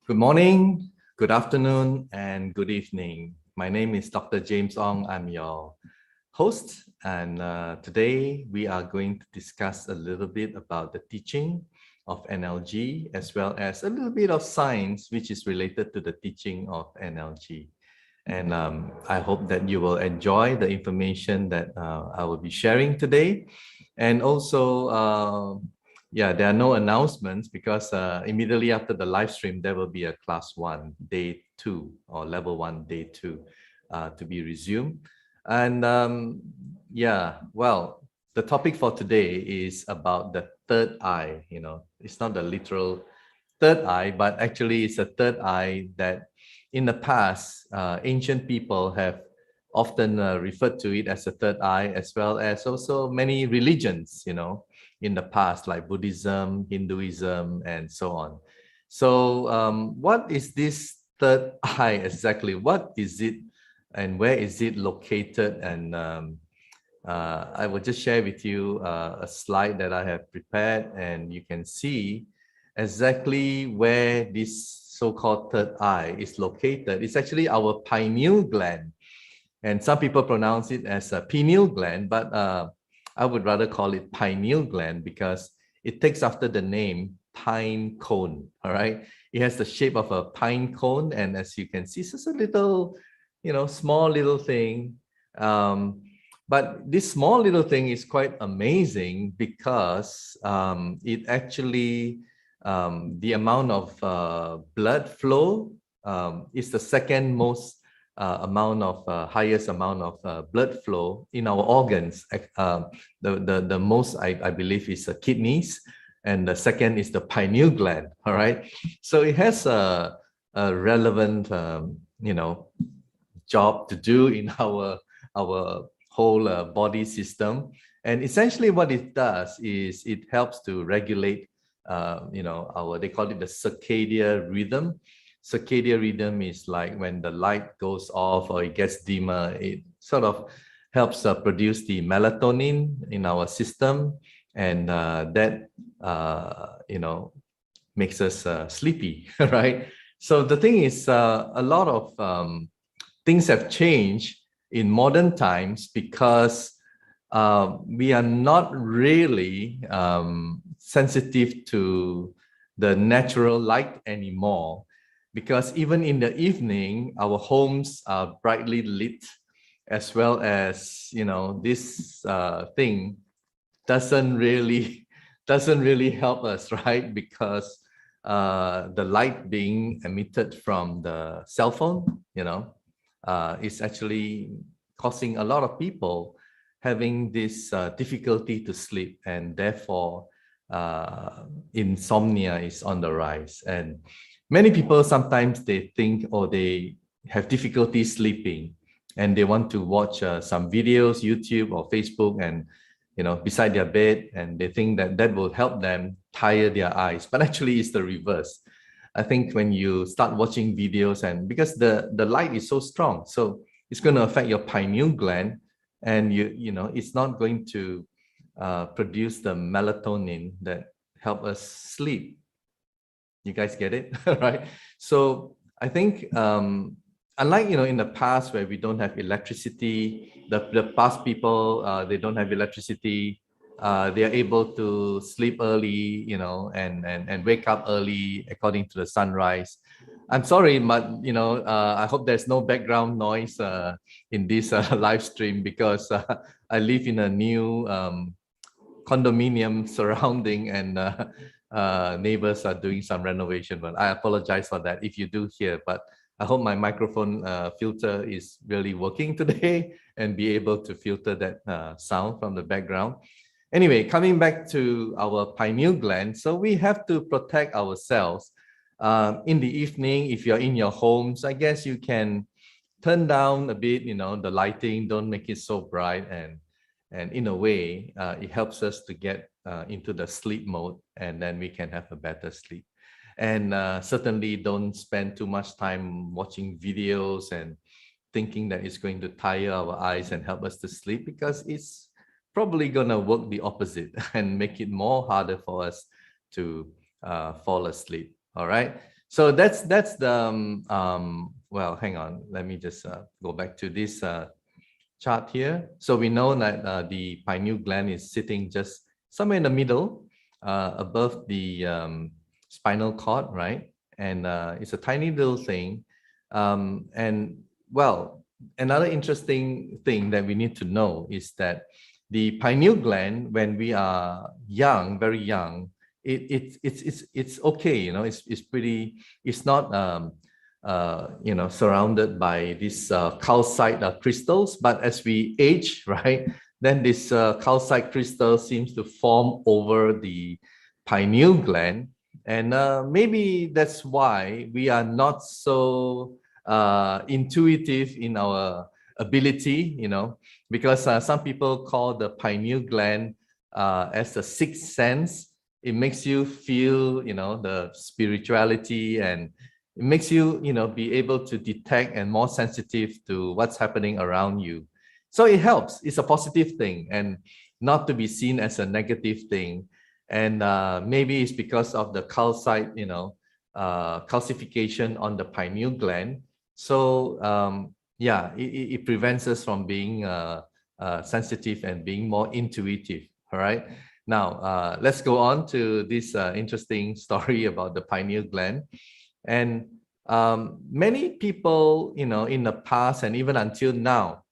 Good morning, good afternoon, and good evening. My name is Dr. James Ong. I'm your host, and today we are going to discuss a little bit about the teaching of NLG, as well as a little bit of science, which is related to the teaching of NLG. And I hope that you will enjoy the information that I will be sharing today. And also, yeah, there are no announcements because immediately after the live stream, there will be a class 1, day 2, or level 1, day 2 to be resumed. And yeah, well, the topic for today is about the third eye. You know, it's not the literal third eye, but actually it's a third eye that in the past, ancient people have often referred to it as a third eye, as well as also many religions, you know, in the past, like Buddhism, Hinduism, and so on. So what is this third eye exactly? What is it and where is it located? And I will just share with you a slide that I have prepared, and you can see exactly where this so-called third eye is located. It's actually our pineal gland. And some people pronounce it as a pineal gland, but I would rather call it pineal gland because it takes after the name pine cone, all right? It has the shape of a pine cone, and as you can see, it's just a little, you know, small little thing. But this small little thing is quite amazing because it actually, the amount of blood flow is the second most highest amount of blood flow in our organs. The most I believe is the kidneys, and the second is the pineal gland. All right, so it has a relevant you know, job to do in our whole body system. And essentially what it does is it helps to regulate you know, they call it the circadian rhythm. Circadian rhythm is like when the light goes off or it gets dimmer, it sort of helps produce the melatonin in our system, and that you know, makes us sleepy, right? So the thing is, a lot of things have changed in modern times because we are not really sensitive to the natural light anymore. Because even in the evening, our homes are brightly lit, as well as, you know, this thing doesn't really help us, right? Because the light being emitted from the cell phone, you know, is actually causing a lot of people having this difficulty to sleep, and therefore insomnia is on the rise. And many people sometimes they think, or they have difficulty sleeping, and they want to watch some videos, YouTube or Facebook, and you know, beside their bed, and they think that that will help them tire their eyes. But actually, it's the reverse. I think when you start watching videos, and because the light is so strong, so it's going to affect your pineal gland, and you know, it's not going to produce the melatonin that help us sleep. You guys get it? Right? So I think unlike, you know, in the past where we don't have electricity, the past people, they don't have electricity, they are able to sleep early, you know, and wake up early according to the sunrise. I'm sorry, but you know, I hope there's no background noise in this live stream, because I live in a new condominium surrounding, and neighbors are doing some renovation. But I apologize for that if you do hear, but I hope my microphone filter is really working today and be able to filter that sound from the background. Anyway, coming back to our pineal gland, so we have to protect ourselves. In the evening, if you're in your homes, I guess you can turn down a bit, you know, the lighting, don't make it so bright, and in a way, it helps us to get into the sleep mode, and then we can have a better sleep. And certainly don't spend too much time watching videos and thinking that it's going to tire our eyes and help us to sleep, because it's probably going to work the opposite and make it more harder for us to fall asleep. All right. So that's the well, hang on, let me just go back to this chart here. So we know that the pineal gland is sitting just somewhere in the middle, above the spinal cord, right? And it's a tiny little thing. And well, another interesting thing that we need to know is that the pineal gland, when we are young, very young, it's okay, you know, it's pretty, it's not you know, surrounded by these calcite crystals, but as we age, right, then this calcite crystal seems to form over the pineal gland, and maybe that's why we are not so intuitive in our ability, you know, because some people call the pineal gland as a sixth sense. It makes you feel, you know, the spirituality, and it makes you, you know, be able to detect and more sensitive to what's happening around you. So it helps. It's a positive thing and not to be seen as a negative thing. And maybe it's because of the calcite, you know, calcification on the pineal gland. So yeah, it prevents us from being sensitive and being more intuitive. All right. Now, let's go on to this interesting story about the pineal gland. And many people, you know, in the past and even until now,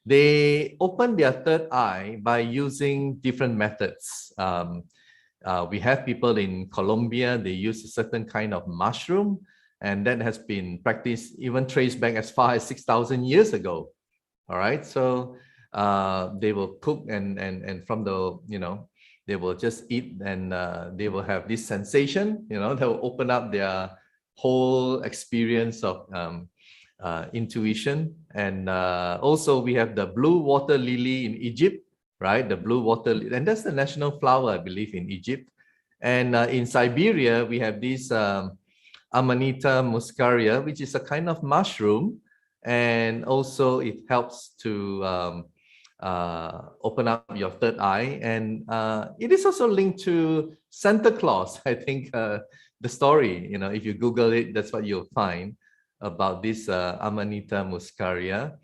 they open their third eye by using different methods. We have people in Colombia, they use a certain kind of mushroom, and that has been practiced, even traced back as far as 6,000 years ago. All right, so they will cook and from the, you know, they will just eat, and they will have this sensation, you know, they will open up their whole experience of intuition. And also we have the blue water lily in Egypt, right? The blue water, and that's the national flower, I believe, in Egypt. And in Siberia, we have this Amanita muscaria, which is a kind of mushroom. And also it helps to open up your third eye. And it is also linked to Santa Claus. I think the story, you know, if you Google it, that's what you'll find about this Amanita muscaria.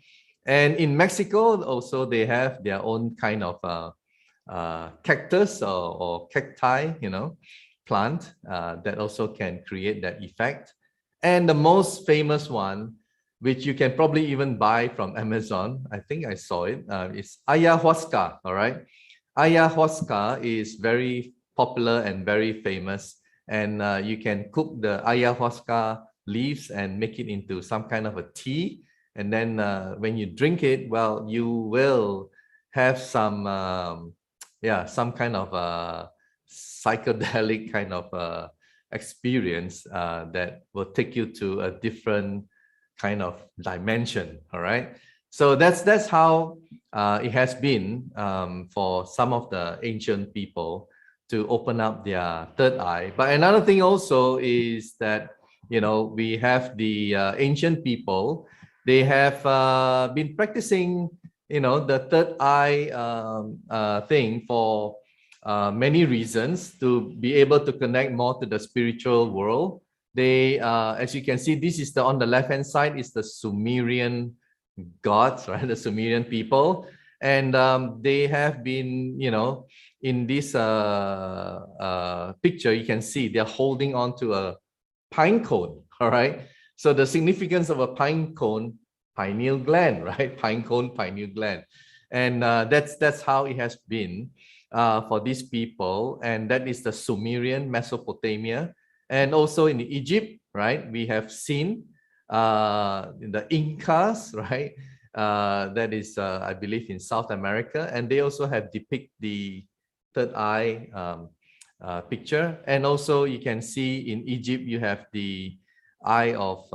And in Mexico, also they have their own kind of cactus or cacti, you know, plant that also can create that effect. And the most famous one, which you can probably even buy from Amazon, I think I saw it, is ayahuasca. All right, ayahuasca is very popular and very famous, and you can cook the ayahuasca leaves and make it into some kind of a tea. And then when you drink it, well, you will have some yeah, some kind of psychedelic kind of experience that will take you to a different kind of dimension. All right, so that's how it has been for some of the ancient people to open up their third eye. But another thing also is that, you know, we have the ancient people, they have been practicing, you know, the third eye thing for many reasons, to be able to connect more to the spiritual world. They, as you can see, this is the, on the left hand side is the Sumerian gods, right? The Sumerian people. And they have been, you know, in this picture, you can see they're holding on to a pine cone. All right. So the significance of a pine cone, pineal gland, right? Pine cone, pineal gland. And that's how it has been for these people. And that is the Sumerian, Mesopotamia. And also in Egypt, right? We have seen the Incas, right? That is, I believe, in South America. And they also have depict the third eye picture. And also you can see in Egypt, you have the eye of,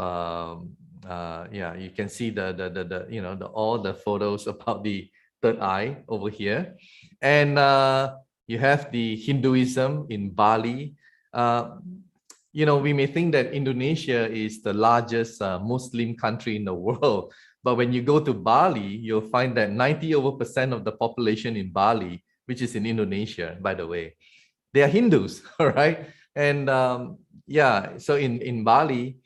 yeah, you can see the you know, all the photos about the third eye over here. And you have the Hinduism in Bali. You know, we may think that Indonesia is the largest Muslim country in the world, but when you go to Bali, you'll find that 90% of the population in Bali, which is in Indonesia, by the way, they are Hindus, all right? And yeah, so in Bali,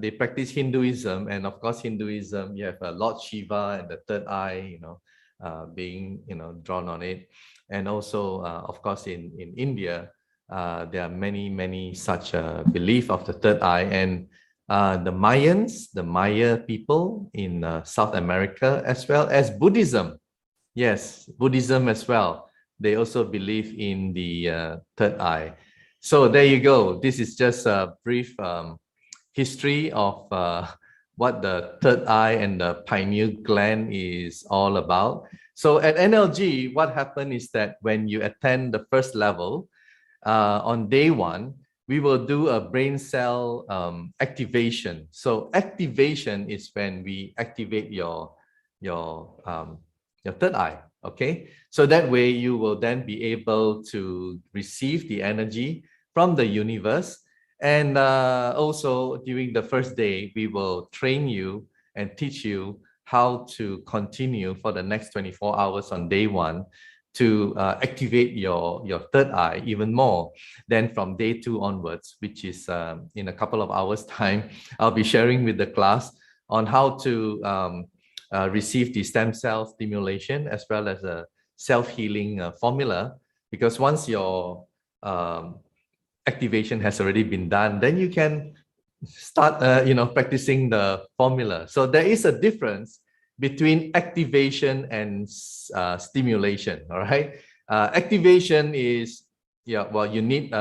they practice Hinduism, and of course Hinduism, you have Lord Shiva and the third eye, being drawn on it. And also of course in India, there are many such belief of the third eye. And the Mayans, the Maya people in South America, as well as Buddhism. Yes, Buddhism as well. They also believe in the third eye. So there you go. This is just a brief history of what the third eye and the pineal gland is all about. So at NLG, what happened is that when you attend the first level, on day one, we will do a brain cell activation. So activation is when we activate your third eye. Okay, so that way you will then be able to receive the energy from the universe. And also during the first day, we will train you and teach you how to continue for the next 24 hours on day one to activate your third eye even more. Then from day 2 onwards, which is in a couple of hours time, I'll be sharing with the class on how to receive the stem cell stimulation as well as a self-healing formula. Because once your activation has already been done, then you can start practicing the formula. So there is a difference between activation and stimulation. All right, activation is, you need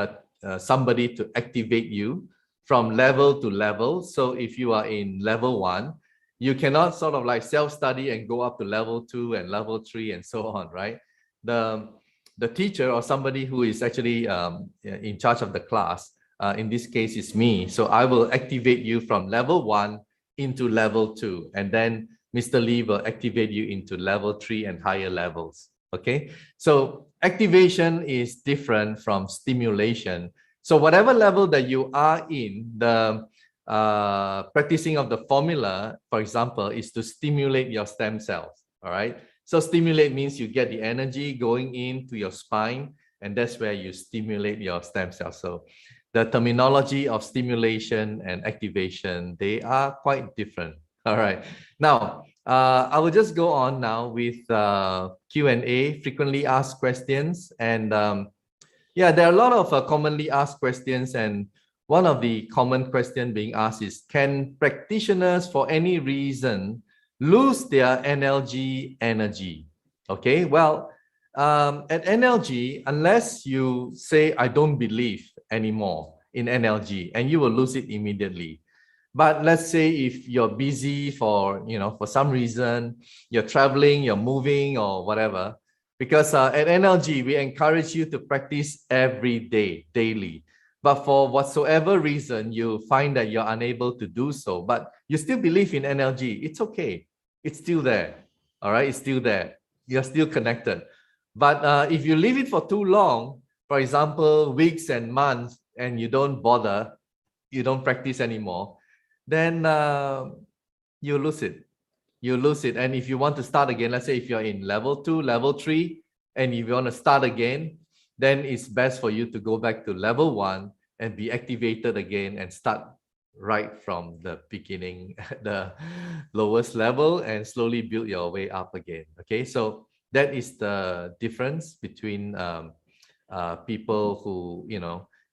somebody to activate you from level to level. So if you are in level 1, you cannot sort of like self-study and go up to level 2 and level 3 and so on, right? The teacher or somebody who is actually in charge of the class, in this case is me. So I will activate you from level 1 into level 2, and then Mr. Lee will activate you into level 3 and higher levels. Okay, so activation is different from stimulation. So whatever level that you are in, the practicing of the formula, for example, is to stimulate your stem cells. All right, so stimulate means you get the energy going into your spine, and that's where you stimulate your stem cells. So the terminology of stimulation and activation, they are quite different. All right, now I will just go on now with Q&A, frequently asked questions. And yeah, there are a lot of commonly asked questions, and one of the common question being asked is, can practitioners for any reason lose their NLG energy? Okay, well, at NLG, unless you say, I don't believe anymore in NLG, and you will lose it immediately. But let's say if you're busy for, for some reason, you're traveling, you're moving or whatever, because at NLG, we encourage you to practice every day, daily. But for whatsoever reason, you find that you're unable to do so, but you still believe in NLG, it's okay. It's still there. All right, it's still there. You're still connected. But if you leave it for too long, for example, weeks and months, and you don't bother, you don't practice anymore, then you lose it. You lose it. And if you want to start again, let's say if you're in level 2, level 3, and if you want to start again, then it's best for you to go back to level 1 and be activated again and start right from the beginning, the lowest level, and slowly build your way up again. Okay, so that is the difference between people who,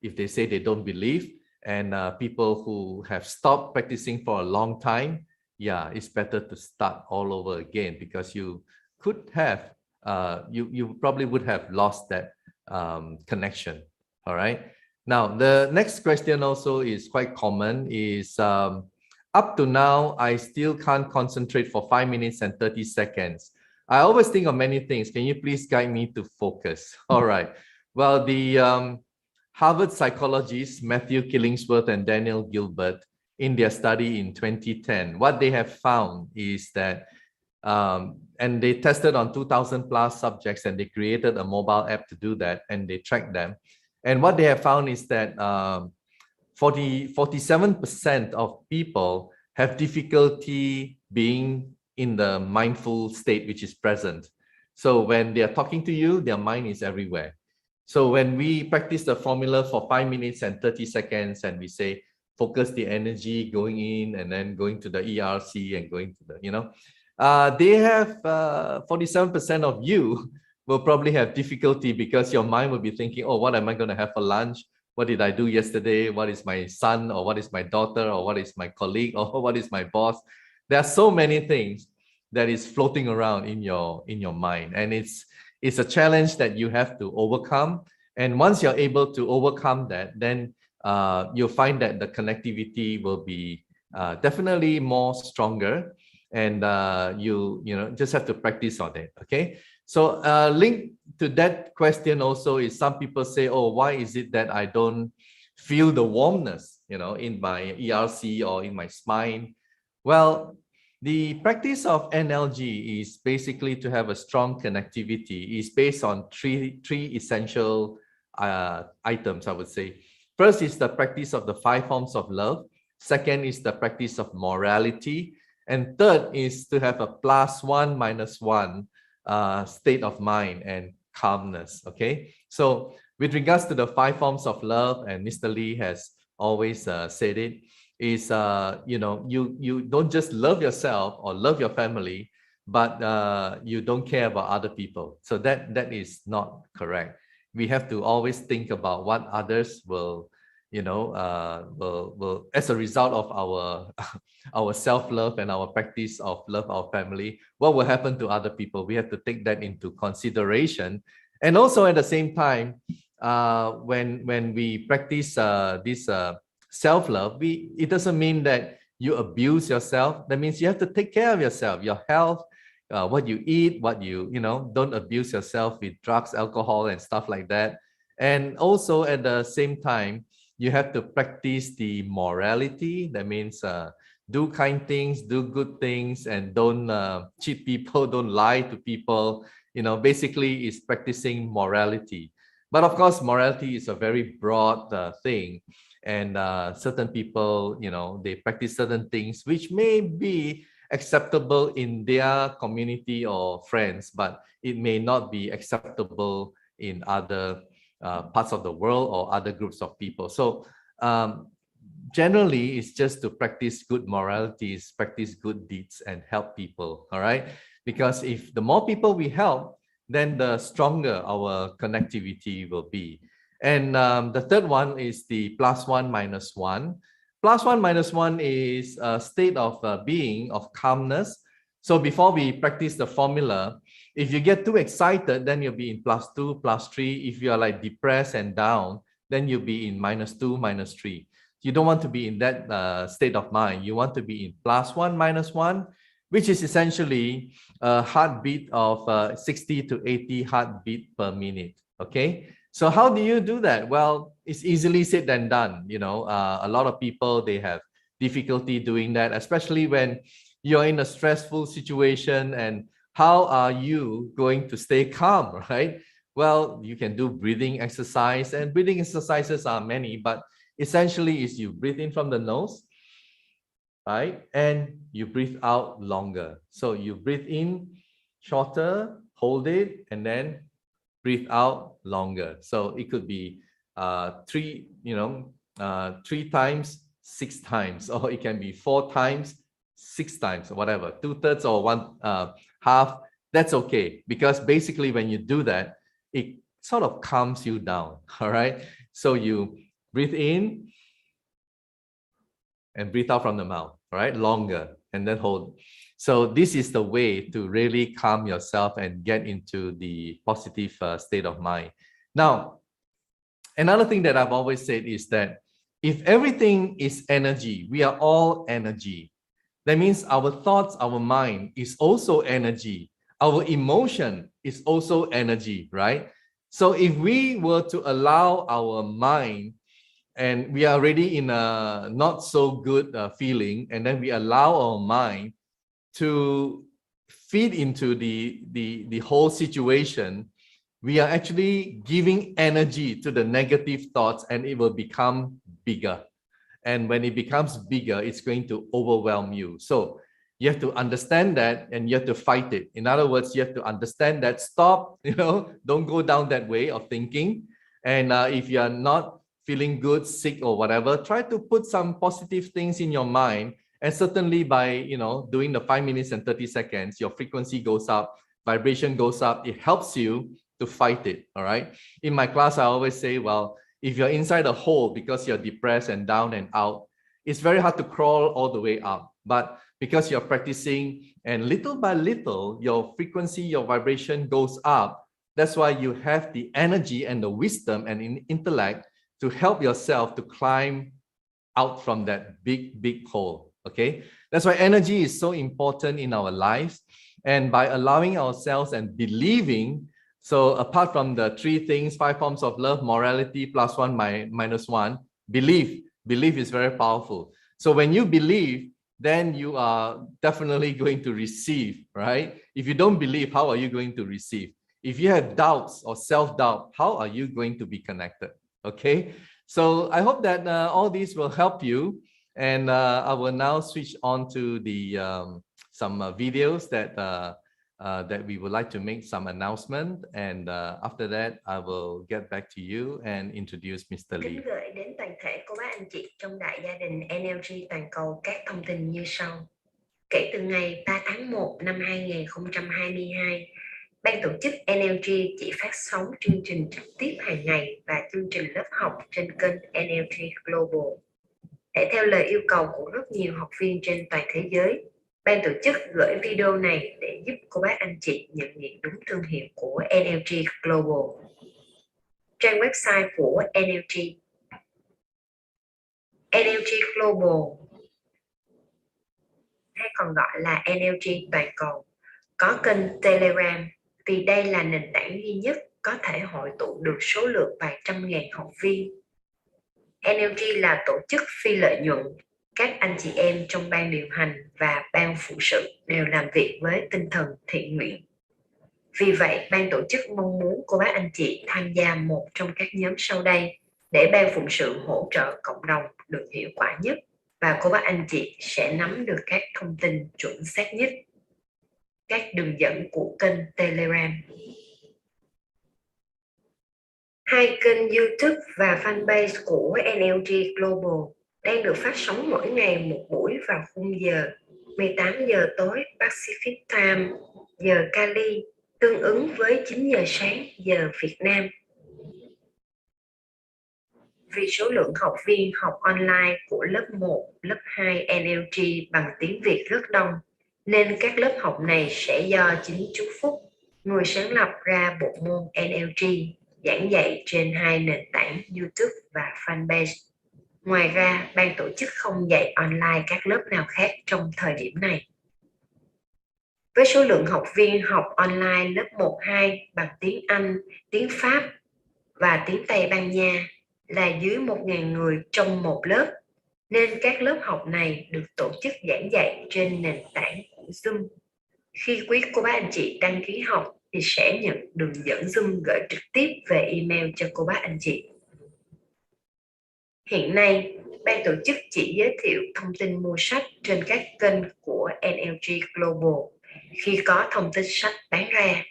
if they say they don't believe, and people who have stopped practicing for a long time. Yeah, it's better to start all over again, because you could have, you probably would have lost that connection. All right. Now, the next question also is quite common, is up to now, I still can't concentrate for 5 minutes and 30 seconds. I always think of many things. Can you please guide me to focus? All right. Well, the Harvard psychologists Matthew Killingsworth and Daniel Gilbert, in their study in 2010, what they have found is that, and they tested on 2,000 plus subjects, and they created a mobile app to do that, and they tracked them. And what they have found is that 47% of people have difficulty being in the mindful state, which is present. So when they are talking to you, their mind is everywhere. So when we practice the formula for 5 minutes and 30 seconds, and we say, focus the energy going in and then going to the ERC and going to the, they have 47% of you will probably have difficulty because your mind will be thinking, oh, what am I going to have for lunch? What did I do yesterday? What is my son, or what is my daughter, or what is my colleague, or what is my boss? There are so many things that is floating around in your mind, and it's a challenge that you have to overcome. And once you're able to overcome that, then you'll find that the connectivity will be definitely more stronger, and you just have to practice on it. Okay, so linked to that question also is, some people say, oh, why is it that I don't feel the warmness in my ERC or in my spine? Well, the practice of NLG is basically to have a strong connectivity. It's based on three essential items, I would say. First is the practice of the 5 forms of love. Second is the practice of morality. And third is to have a +1 -1 state of mind and calmness. Okay, so with regards to the 5 forms of love, and Mr. Lee has always said it, is you don't just love yourself or love your family, but you don't care about other people. So that is not correct. We have to always think about what others will as a result of our self-love and our practice of love our family, what will happen to other people. We have to take that into consideration. And also at the same time, when we practice this self-love, it doesn't mean that you abuse yourself. That means you have to take care of yourself, your health, what you eat, what don't abuse yourself with drugs, alcohol, and stuff like that. And also at the same time, you have to practice the morality. That means do kind things, do good things, and don't cheat people, don't lie to people. Basically is practicing morality. But of course, morality is a very broad thing. And certain people, they practice certain things which may be acceptable in their community or friends, but it may not be acceptable in other parts of the world or other groups of people. So generally, it's just to practice good moralities, practice good deeds, and help people. All right, because if the more people we help, then the stronger our connectivity will be. And the third one is the +1 -1. +1 -1 is a state of being, of calmness. So before we practice the formula, if you get too excited, then you'll be in +2, +3. If you are like depressed and down, then you'll be in -2, -3. You don't want to be in that state of mind. You want to be in +1 -1, which is essentially a heartbeat of 60 to 80 heartbeat per minute. Okay. So how do you do that? Well, it's easily said than done. A lot of people, they have difficulty doing that, especially when you're in a stressful situation. And how are you going to stay calm, right? Well, you can do breathing exercise, and breathing exercises are many, but essentially is you breathe in from the nose, right? And you breathe out longer. So you breathe in shorter, hold it, and then breathe out longer. So it could be 3 times, 6 times, or it can be 4 times, 6 times, or whatever, 2/3 or 1/2. That's okay, because basically when you do that, it sort of calms you down. All right. So you breathe in and breathe out from the mouth, all right, longer, and then hold. So this is the way to really calm yourself and get into the positive state of mind. Now, another thing that I've always said is that if everything is energy, we are all energy. That means our thoughts, our mind is also energy. Our emotion is also energy, right? So if we were to allow our mind, and we are already in a not so good feeling, and then we allow our mind to feed into the whole situation, we are actually giving energy to the negative thoughts, and it will become bigger. And when it becomes bigger, it's going to overwhelm you. So you have to understand that, and you have to fight it. In other words, you have to understand that, stop, don't go down that way of thinking. And if you are not feeling good, sick or whatever, try to put some positive things in your mind. And certainly by, doing the 5 minutes and 30 seconds, your frequency goes up, vibration goes up. It helps you to fight it. All right. In my class, I always say, well, if you're inside a hole because you're depressed and down and out, it's very hard to crawl all the way up. But because you're practicing and little by little, your frequency, your vibration goes up. That's why you have the energy and the wisdom and intellect to help yourself to climb out from that big, big hole. Okay. That's why energy is so important in our lives. And by allowing ourselves and believing, so apart from the 3 things, 5 forms of love, morality, +1, -1, belief is very powerful. So when you believe, then you are definitely going to receive, right? If you don't believe, how are you going to receive? If you have doubts or self-doubt, how are you going to be connected? Okay, so I hope that all these will help you. And I will now switch on to the some videos that that we would like to make some announcement. And after that, I will get back to you and introduce Mr. Lee. Kính gửi đến toàn thể cô bác anh chị trong đại gia đình NLG toàn cầu các thông tin như sau. Kể từ ngày 3 tháng 1 năm 2022, Ban tổ chức NLG chỉ phát sóng chương trình trực tiếp hàng ngày và chương trình lớp học trên kênh NLG Global. Để theo lời yêu cầu của rất nhiều học viên trên toàn thế giới, ban tổ chức gửi video này để giúp cô bác anh chị nhận diện đúng thương hiệu của NLG Global. Trang website của NLG Global hay còn gọi là NLG toàn cầu, có kênh Telegram vì đây là nền tảng duy nhất có thể hội tụ được số lượng vài trăm ngàn học viên. NLG là tổ chức phi lợi nhuận, các anh chị em trong ban điều hành và ban phụ sự đều làm việc với tinh thần thiện nguyện. Vì vậy, ban tổ chức mong muốn cô bác anh chị tham gia một trong các nhóm sau đây để ban phụng sự hỗ trợ cộng đồng được hiệu quả nhất và cô bác anh chị sẽ nắm được các thông tin chuẩn xác nhất. Các đường dẫn của kênh Telegram. 2 kênh YouTube và fanpage của NLG Global đang được phát sóng mỗi ngày một buổi vào khung giờ 18 giờ tối Pacific Time, giờ Cali, tương ứng với 9 giờ sáng giờ Việt Nam. Vì số lượng học viên học online của lớp 1, lớp 2 NLG bằng tiếng Việt rất đông, nên các lớp học này sẽ do chính chú Phúc, người sáng lập ra bộ môn NLG, giảng dạy trên 2 nền tảng YouTube và fanpage. Ngoài ra, ban tổ chức không dạy online các lớp nào khác trong thời điểm này. Với số lượng học viên học online lớp 1-2 bằng tiếng Anh, tiếng Pháp và tiếng Tây Ban Nha là dưới 1.000 người trong một lớp, nên các lớp học này được tổ chức giảng dạy trên nền tảng của Zoom. Khi quý cô bác anh chị đăng ký học thì sẽ nhận đường dẫn Zoom gửi trực tiếp về email cho cô bác anh chị. Hiện nay, ban tổ chức chỉ giới thiệu thông tin mua sách trên các kênh của NLG Global. Khi có thông tin sách bán ra,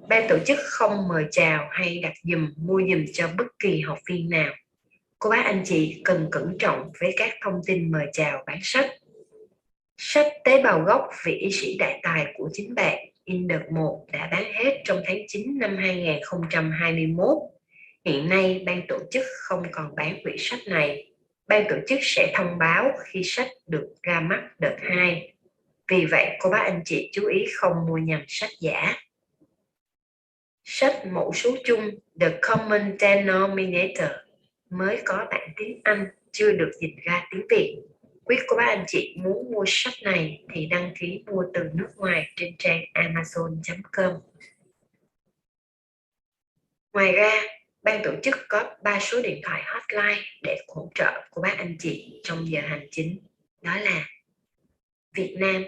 ban tổ chức không mời chào hay đặt giùm mua giùm cho bất kỳ học viên nào. Cô bác anh chị cần cẩn trọng với các thông tin mời chào bán sách. Sách Tế bào gốc vị y sĩ đại tài của chính bạn in đợt 1 đã bán hết trong tháng 9 năm 2021. Hiện nay ban tổ chức không còn bán quyển sách này. Ban tổ chức sẽ thông báo khi sách được ra mắt đợt 2. Vì vậy cô bác anh chị chú ý không mua nhầm sách giả. Sách mẫu số chung The Common Denominator mới có bản tiếng Anh, chưa được dịch ra tiếng Việt. Quý cô bác anh chị muốn mua sách này thì đăng ký mua từ nước ngoài trên trang amazon.com. Ngoài ra, ban tổ chức có 3 số điện thoại hotline để hỗ trợ cô bác anh chị trong giờ hành chính. Đó là Việt Nam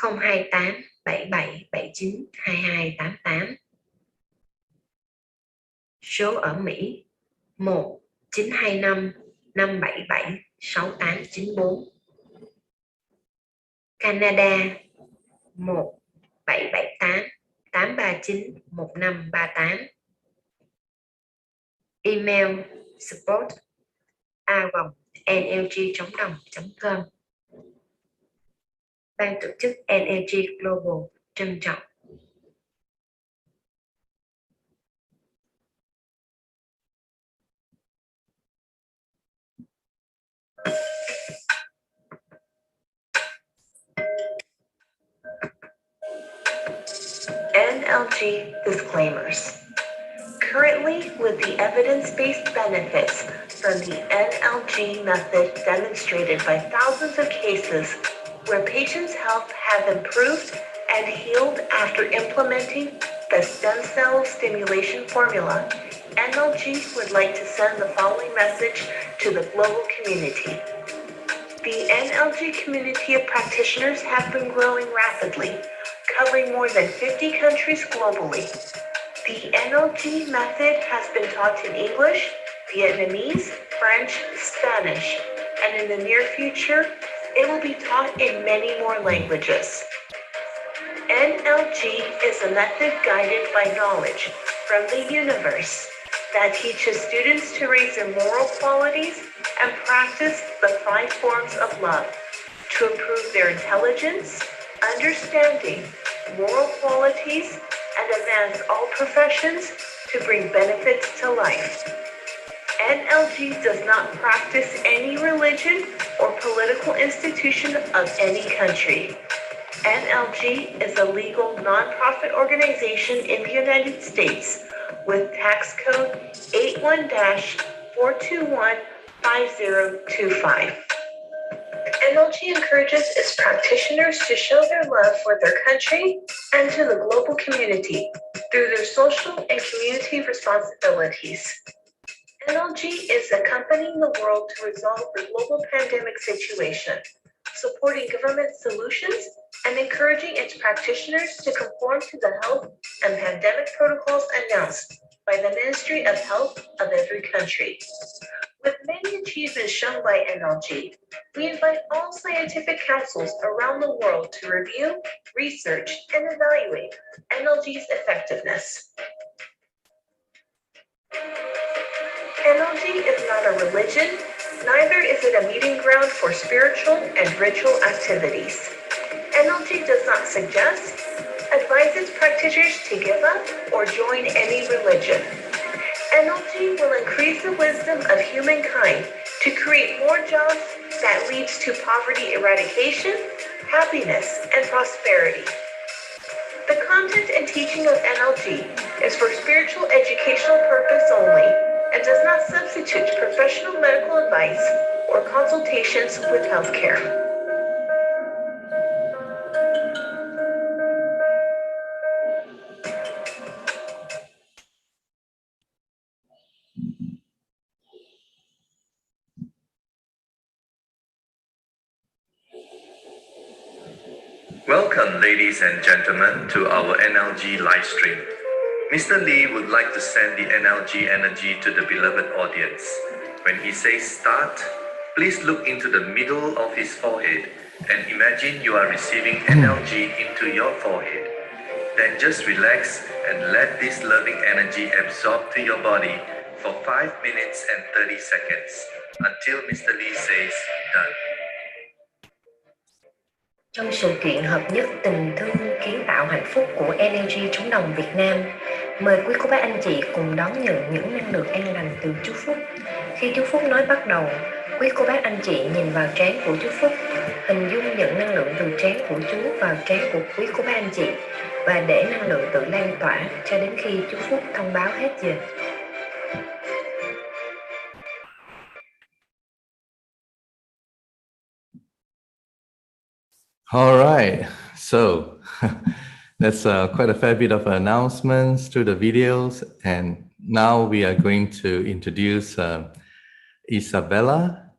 028 77 79 22 88. Số ở Mỹ 1 925 577 6894. Canada 1 778 839 1538. Email support@nlg.com. Ban tổ chức NLG Global trân trọng. NLG disclaimers. Currently, with the evidence-based benefits from the NLG method demonstrated by thousands of cases where patients' health have improved and healed after implementing the stem cell stimulation formula, NLG would like to send the following message to the global community. The NLG community of practitioners have been growing rapidly, covering more than 50 countries globally. The NLG method has been taught in English, Vietnamese, French, Spanish, and in the near future, it will be taught in many more languages. NLG is a method guided by knowledge from the universe that teaches students to raise their moral qualities and practice the 5 forms of love to improve their intelligence, understanding, moral qualities, and advance all professions to bring benefits to life. NLG does not practice any religion or political institution of any country. NLG is a legal nonprofit organization in the United States with tax code 81-421-5025. NLG encourages its practitioners to show their love for their country and to the global community through their social and community responsibilities. NLG is accompanying the world to resolve the global pandemic situation, supporting government solutions and encouraging its practitioners to conform to the health and pandemic protocols announced by the Ministry of Health of every country. With many achievements shown by NLG, we invite all scientific councils around the world to review, research, and evaluate NLG's effectiveness. NLG is not a religion, neither is it a meeting ground for spiritual and ritual activities. NLG does not suggest, advise its practitioners to give up or join any religion. NLG will increase the wisdom of humankind to create more jobs that leads to poverty eradication, happiness, and prosperity. The content and teaching of NLG is for spiritual educational purpose only and does not substitute professional medical advice or consultations with healthcare. Welcome, ladies and gentlemen, to our NLG live stream. Mr. Lee would like to send the NLG energy to the beloved audience. When he says start, please look into the middle of his forehead and imagine you are receiving NLG into your forehead. Then just relax and let this loving energy absorb to your body for 5 minutes and 30 seconds until Mr. Lee says done. Trong sự kiện hợp nhất tình thương kiến tạo hạnh phúc của NLG trống đồng Việt Nam, mời quý cô bác anh chị cùng đón nhận những năng lượng an lành từ chú Phúc. Khi chú Phúc nói bắt đầu, quý cô bác anh chị nhìn vào trán của chú Phúc, hình dung nhận năng lượng từ trán của chú vào trán của quý cô bác anh chị và để năng lượng tự lan tỏa cho đến khi chú Phúc thông báo hết giờ. All right, so that's quite a fair bit of announcements through the videos, and now we are going to introduce Isabella.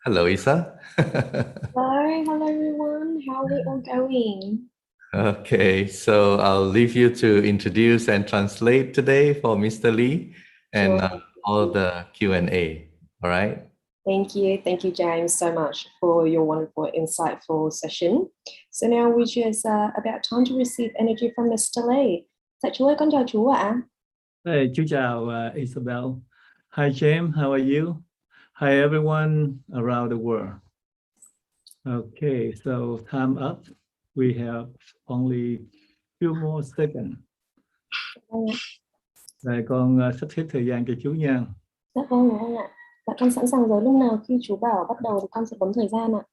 Hello, Isa. Hello everyone. How are we all going? Okay, so I'll leave you to introduce and translate today for Mr. Lee and all the Q&A. All right. Thank you, James, so much for your wonderful, insightful session. So now we just about time to receive energy from Mr. Lee. Dạ chú ơi, con chào chú ạ. Chú chào Isabel. Hi, James. How are you? Hi, everyone around the world. Okay, so time up. We have only few more seconds. Rồi con sắp xếp thời gian cho chú nha. Dạ vâng, đúng không ạ? Dạ con sẵn sàng rồi, lúc nào khi chú bảo bắt đầu thì con sẽ bấm thời gian ạ.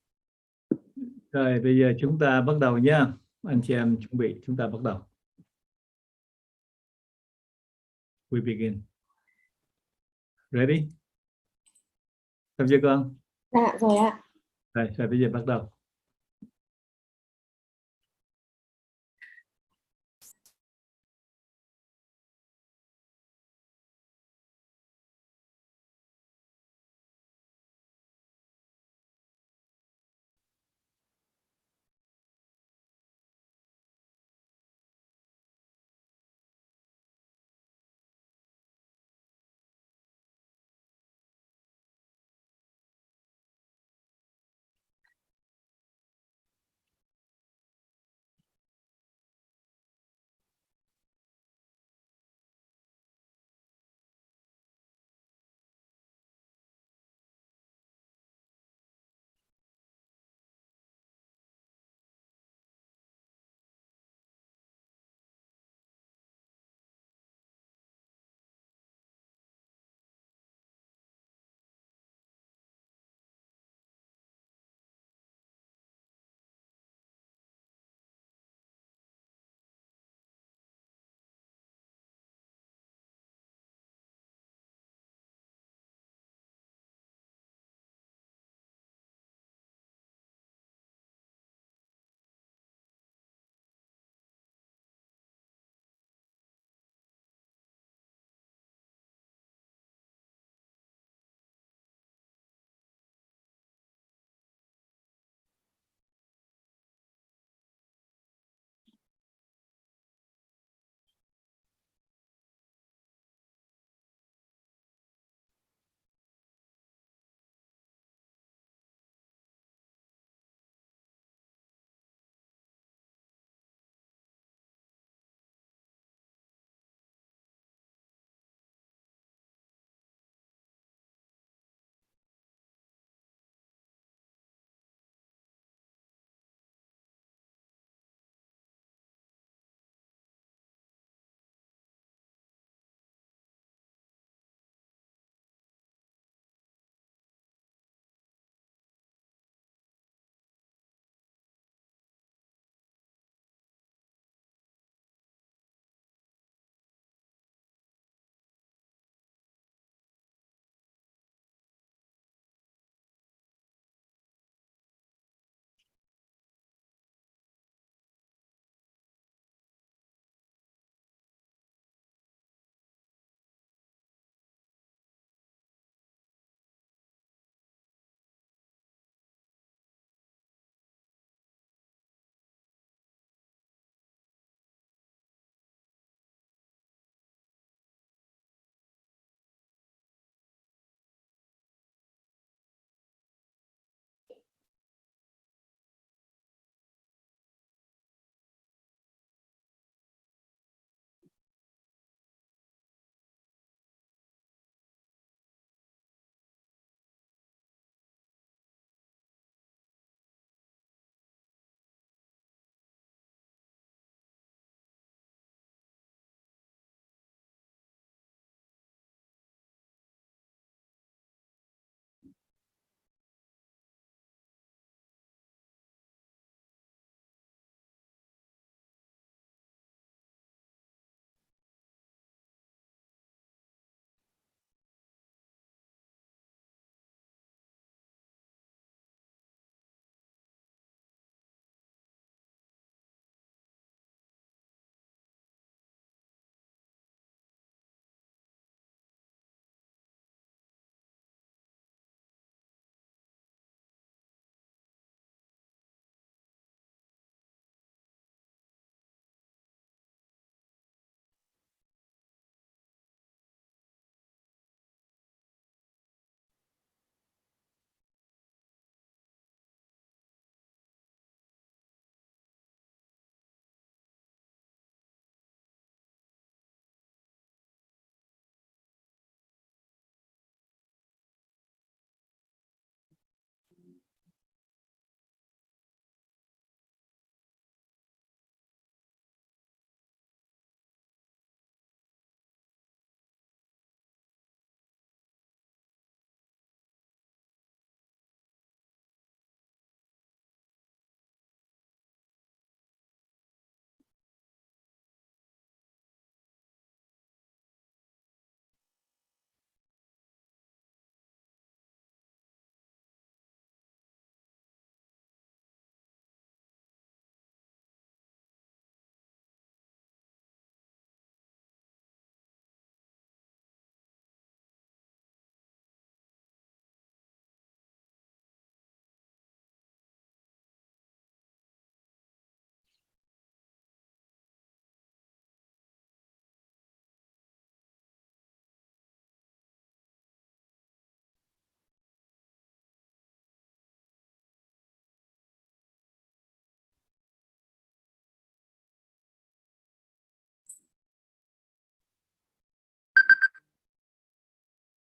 Rồi bây giờ chúng ta bắt đầu nha. Anh chị em chuẩn bị, chúng ta bắt đầu. We begin. Ready? Xong chưa con? Dạ rồi ạ. Rồi bây giờ bắt đầu.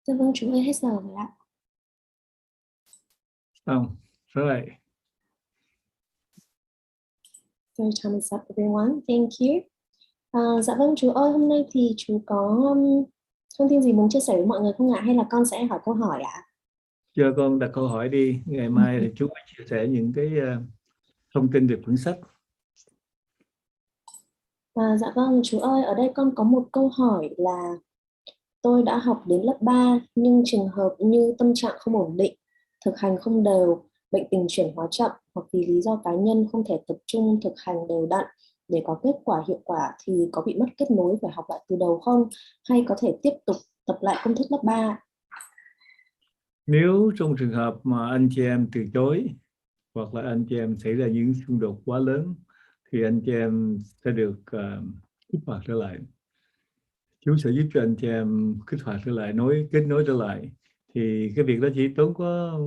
Dạ vâng, chú ơi, hết giờ rồi ạ. Rồi. So time is up, everyone. Thank you. Dạ vâng, chú ơi, hôm nay thì chú có thông tin gì muốn chia sẻ với mọi người không ạ? Hay là con sẽ hỏi câu hỏi ạ? Cho con đặt câu hỏi đi. Ngày mai thì chú sẽ chia sẻ những cái thông tin về cuốn sách. Dạ vâng, chú ơi, ở đây con có một câu hỏi là tôi đã học đến lớp 3 nhưng trường hợp như tâm trạng không ổn định, thực hành không đều, bệnh tình chuyển hóa chậm hoặc vì lý do cá nhân không thể tập trung thực hành đều đặn để có kết quả hiệu quả thì có bị mất kết nối phải học lại từ đầu không? Hay có thể tiếp tục tập lại công thức lớp 3? Nếu trong trường hợp mà anh chị em từ chối hoặc là anh chị em xảy ra những xung đột quá lớn thì anh chị em sẽ được kích hoạt trở lại. Chú sẽ giúp cho anh chị em kích hoạt trở lại, kết nối trở lại. Thì cái việc đó chỉ tốn có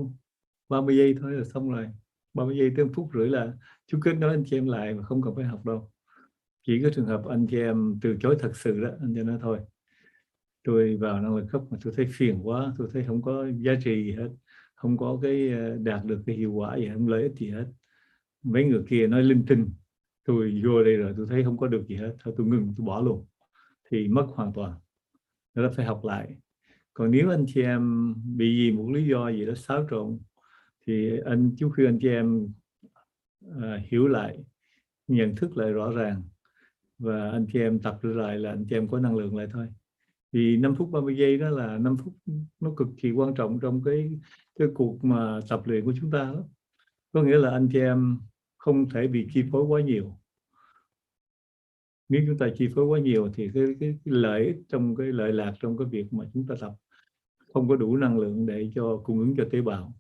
30 giây thôi là xong rồi. 30 giây tới 1 phút rưỡi là chú kết nối anh chị em lại mà không cần phải học đâu. Chỉ có trường hợp anh chị em từ chối thật sự đó, anh chị em nói thôi, tôi vào năng lực cấp mà tôi thấy phiền quá, tôi thấy không có giá trị gì hết, không có cái đạt được cái hiệu quả gì, không lợi ích gì hết. Mấy người kia nói linh tinh, tôi vô đây rồi tôi thấy không có được gì hết, thôi tôi ngừng, tôi bỏ luôn, thì mất hoàn toàn. Nó phải học lại. Còn nếu anh chị em bị gì một lý do gì đó xáo trộn thì chú khuyên anh chị em hiểu lại, nhận thức lại rõ ràng và anh chị em tập trở lại là anh chị em có năng lượng lại thôi. Vì 5 phút 30 giây đó là 5 phút nó cực kỳ quan trọng trong cái cuộc mà tập luyện của chúng ta đó. Có nghĩa là anh chị em không thể bị chi phối quá nhiều. Nếu chúng ta chi phối quá nhiều thì cái lợi ích trong cái lợi lạc trong cái việc mà chúng ta tập không có đủ năng lượng để cho cung ứng cho tế bào.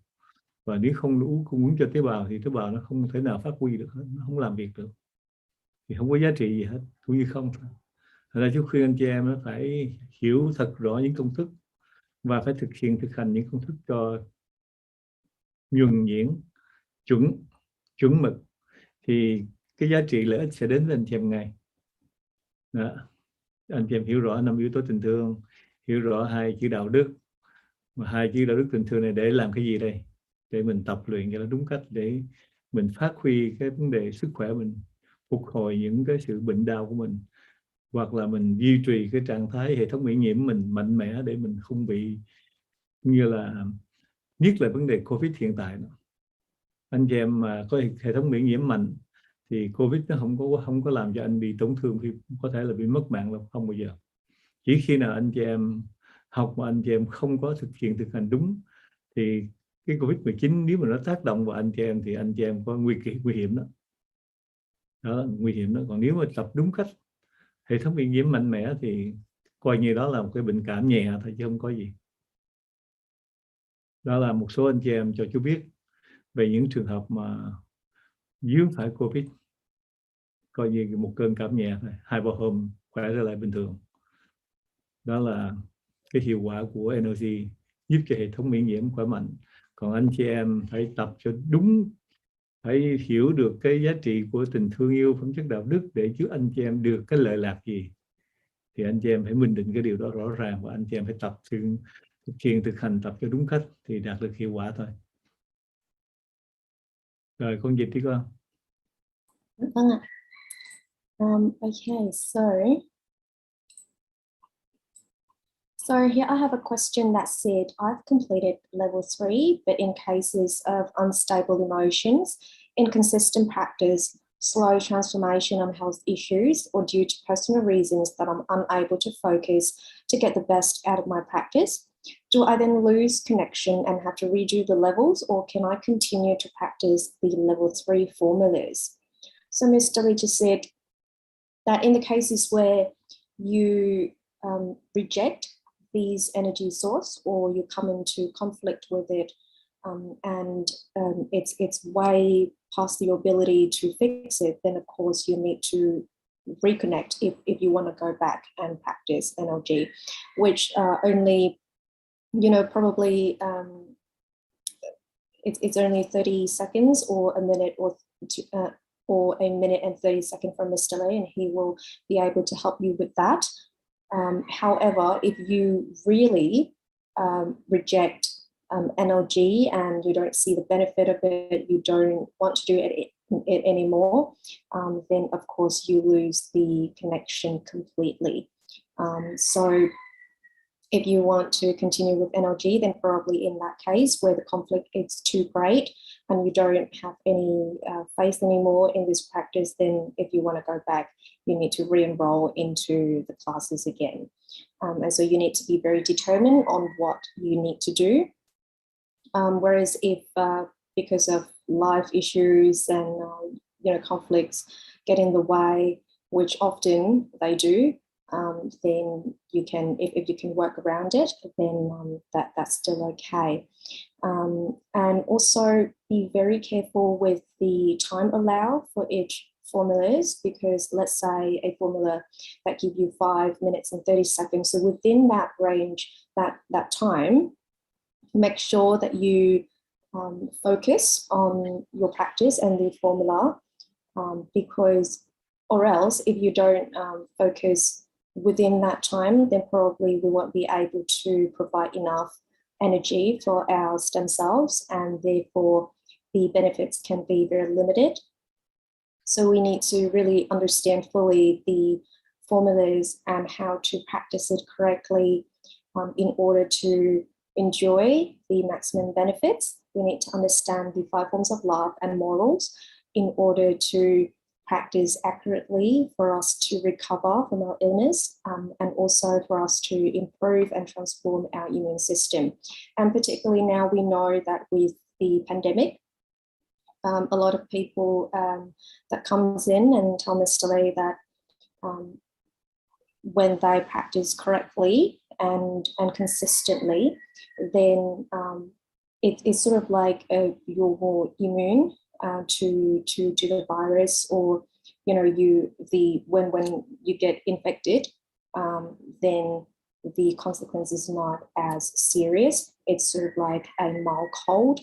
Và nếu không đủ cung ứng cho tế bào thì tế bào nó không thể nào phát huy được, nó không làm việc được. Thì không có giá trị gì hết, cũng như không thôi. Thật ra chú khuyên anh chị em nó phải hiểu thật rõ những công thức và phải thực hành những công thức cho nhuần nhuyễn, chuẩn mực thì cái giá trị lợi ích sẽ đến với anh chị em ngay. Đó. Anh chị em hiểu rõ 5 yếu tố tình thương, hiểu rõ 2 chữ đạo đức. Mà 2 chữ đạo đức tình thương này để làm cái gì đây? Để mình tập luyện cho nó đúng cách, để mình phát huy cái vấn đề sức khỏe mình, phục hồi những cái sự bệnh đau của mình, hoặc là mình duy trì cái trạng thái hệ thống miễn nhiễm mình mạnh mẽ để mình không bị, như là nhất là vấn đề Covid hiện tại đó. Anh chị em mà có hệ thống miễn nhiễm mạnh thì Covid nó không có làm cho anh bị tổn thương, thì có thể là bị mất mạng là không bao giờ. Chỉ khi nào anh chị em học mà anh chị em không có thực hành đúng thì cái Covid-19 nếu mà nó tác động vào anh chị em thì anh chị em có nguy hiểm đó. Đó, nguy hiểm đó. Còn nếu mà tập đúng cách, hệ thống miễn nhiễm mạnh mẽ thì coi như đó là một cái bệnh cảm nhẹ thôi chứ không có gì. Đó là một số anh chị em cho chú biết về những trường hợp mà dướng phải Covid, coi như một cơn cảm nhẹ thôi, 2-3 hôm khỏe trở lại bình thường. Đó là cái hiệu quả của NLG, giúp cho hệ thống miễn nhiễm khỏe mạnh. Còn anh chị em phải tập cho đúng, phải hiểu được cái giá trị của tình thương yêu, phẩm chất đạo đức để giúp anh chị em được cái lợi lạc gì. Thì anh chị em phải minh định cái điều đó rõ ràng và anh chị em phải thực hành tập cho đúng cách thì đạt được hiệu quả thôi. Rồi con dịch đi con. Vâng ạ. Okay, so here I have a question that said, I've completed level 3, but in cases of unstable emotions, inconsistent practice, slow transformation on health issues, or due to personal reasons that I'm unable to focus to get the best out of my practice, do I then lose connection and have to redo the levels, or can I continue to practice the level 3 formulas? So Mr. Lee just said that in the cases where you reject these energy source or you come into conflict with it, and it's way past your ability to fix it, then of course you need to reconnect if you want to go back and practice NLG, which only, probably it's only 30 seconds or a minute or a minute and 30 seconds from Mr. Lee, and he will be able to help you with that. However, if you really reject NLG and you don't see the benefit of it, you don't want to do it anymore, then of course you lose the connection completely. So if you want to continue with NLG, then probably in that case where the conflict is too great and you don't have any faith anymore in this practice, then if you want to go back, you need to re-enroll into the classes again. And so you need to be very determined on what you need to do. Whereas if because of life issues and conflicts get in the way, which often they do, then you can, if you can work around it, then that's still okay. And also be very careful with the time allowed for each formulas, because let's say a formula that give you 5 minutes and 30 seconds. So within that range, that time, make sure that you focus on your practice and the formula, because, or else if you don't focus within that time, then probably we won't be able to provide enough energy for our stem cells, and therefore the benefits can be very limited. So we need to really understand fully the formulas and how to practice it correctly in order to enjoy the maximum benefits. We need to understand the 5 forms of love and morals in order to practice accurately for us to recover from our illness, and also for us to improve and transform our immune system. And particularly now we know that with the pandemic, a lot of people that comes in and tell Mr. Lee that when they practice correctly and consistently, then it's sort of like you're more immune to the virus, or when you get infected, then the consequence is not as serious. It's sort of like a mild cold,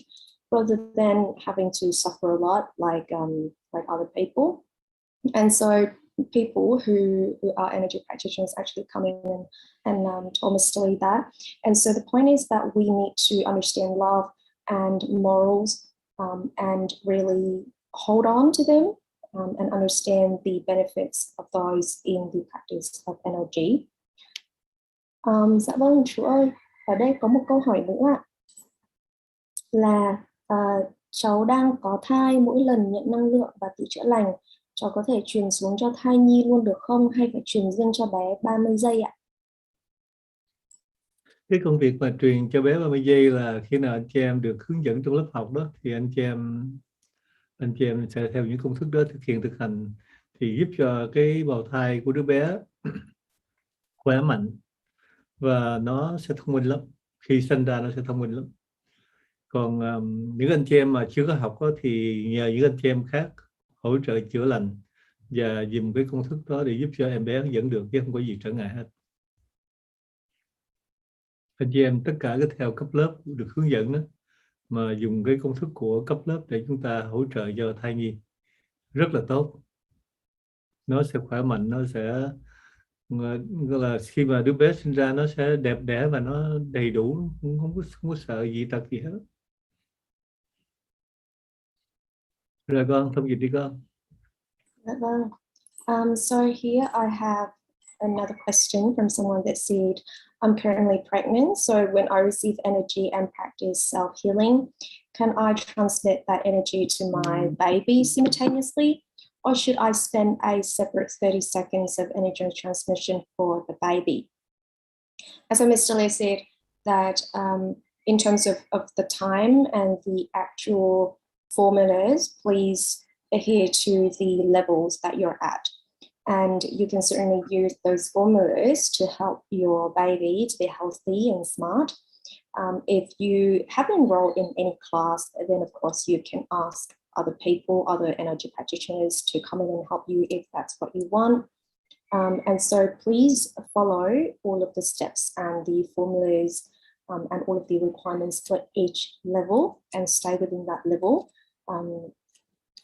rather than having to suffer a lot like other people. And so people who are energy practitioners actually come in and told Mr. Lee that. And so the point is that we need to understand love and morals, and really hold on to them, and understand the benefits of those in the practice of NLG. Dạ vâng, chú ơi, ở đây có một câu hỏi nữa ạ. Là cháu đang có thai, mỗi lần nhận năng lượng và tự chữa lành, cháu có thể truyền xuống cho thai nhi luôn được không, hay phải truyền riêng cho bé 30 giây ạ? Cái công việc mà truyền cho bé 30 giây là khi nào anh chị em được hướng dẫn trong lớp học đó, thì anh chị em sẽ theo những công thức đó thực hành, thì giúp cho cái bào thai của đứa bé khỏe mạnh và nó sẽ thông minh lắm. Khi sinh ra nó sẽ thông minh lắm. Còn những anh chị em mà chưa có học đó, thì nhờ những anh chị em khác hỗ trợ chữa lành và dùng cái công thức đó để giúp cho em bé dẫn được, chứ không có gì trở ngại hết. Anh chị em tất cả cái theo cấp lớp được hướng dẫn đó, mà dùng cái công thức của cấp lớp để chúng ta hỗ trợ cho thai nhi rất là tốt. Nó sẽ khỏe mạnh, nó sẽ gọi là khi mà đứa bé sinh ra nó sẽ đẹp đẽ và nó đầy đủ, không có sợ dị tật gì hết. Rồi con thông dịch đi con. Dạ vâng. So here I have another question from someone that said, I'm currently pregnant, so when I receive energy and practice self-healing, can I transmit that energy to my baby simultaneously, or should I spend a separate 30 seconds of energy transmission for the baby? As Mr. Lee said, that in terms of the time and the actual formulas, please adhere to the levels that you're at. And you can certainly use those formulas to help your baby to be healthy and smart. If you haven't enrolled in any class, then of course you can ask other people, other energy practitioners to come in and help you if that's what you want. And so please follow all of the steps and the formulas and all of the requirements for each level, and stay within that level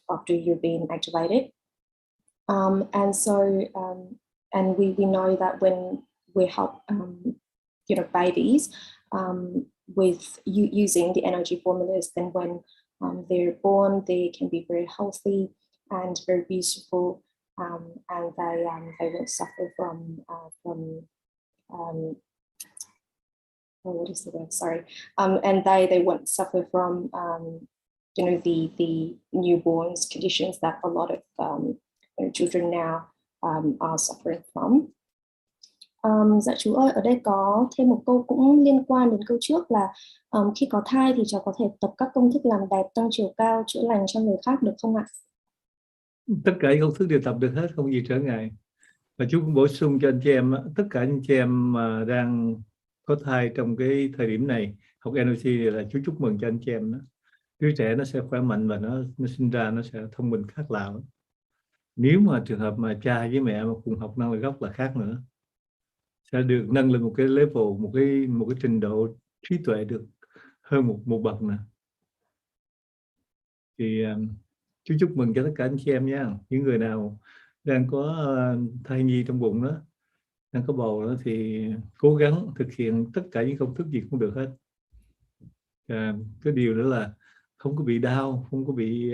after you've been activated. And so, and we know that when we help, babies, with using the NLG formulas, then when they're born, they can be very healthy and very beautiful, and they won't suffer from what is the word? Sorry, and they won't suffer from you know, the newborns conditions that a lot of you know, children now are suffering from. Dạ chú ơi, ở đây có thêm một câu cũng liên quan đến câu trước là khi có thai thì cháu có thể tập các công thức làm đẹp, tăng chiều cao, chữa lành cho người khác được không ạ? Tất cả những công thức đều tập được hết, không gì trở ngại. Và chú cũng bổ sung cho anh chị em, tất cả những chị em mà đang có thai trong cái thời điểm này học NLG thì là chú chúc mừng cho anh chị em đó. Đứa trẻ nó sẽ khỏe mạnh và nó sinh ra nó sẽ thông minh khác lạ. Nếu mà trường hợp mà cha với mẹ mà cùng học năng lực gốc là khác nữa, sẽ được nâng lên một cái level, một cái trình độ trí tuệ được hơn một bậc nè. Thì chú chúc mừng cho tất cả anh chị em nha. Những người nào đang có thai nhi trong bụng đó, đang có bầu đó, thì cố gắng thực hiện tất cả những công thức gì cũng được hết. Cái điều đó là không có bị đau, không có bị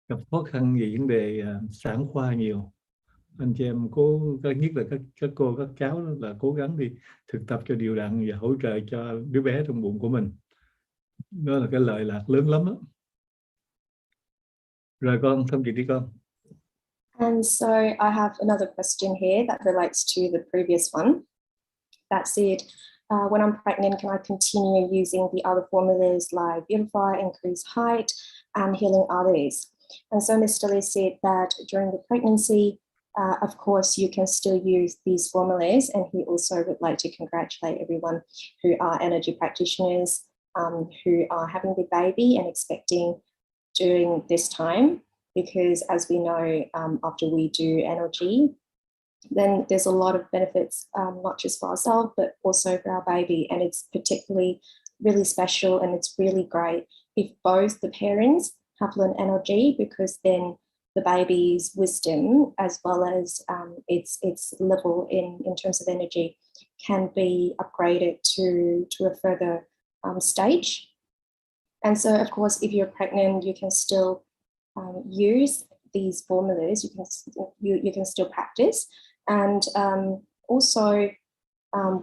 gặp khó khăn gì vấn đề sản khoa nhiều. Anh chị em cố, nhất là các cô, các cháu đó, là cố gắng đi thực tập cho đều đặn và hỗ trợ cho đứa bé trong bụng của mình. Đó là cái lợi lạc lớn lắm đó. Rồi con, thông chị đi con. And so I have another question here that relates to the previous one. That said, when I'm pregnant, can I continue using the other formulas like UNIFY, increase height, and healing others? And so Mr. Lee said that during the pregnancy, of course, you can still use these formulas, and he also would like to congratulate everyone who are energy practitioners who are having the baby and expecting during this time, because as we know, after we do NLG, then there's a lot of benefits, not just for ourselves, but also for our baby. And it's particularly really special, and it's really great if both the parents have learned NLG, because then the baby's wisdom, as well as its level in terms of energy, can be upgraded to a further stage. And so, of course, if you're pregnant, you can still use these formulas. You can still practice. And also,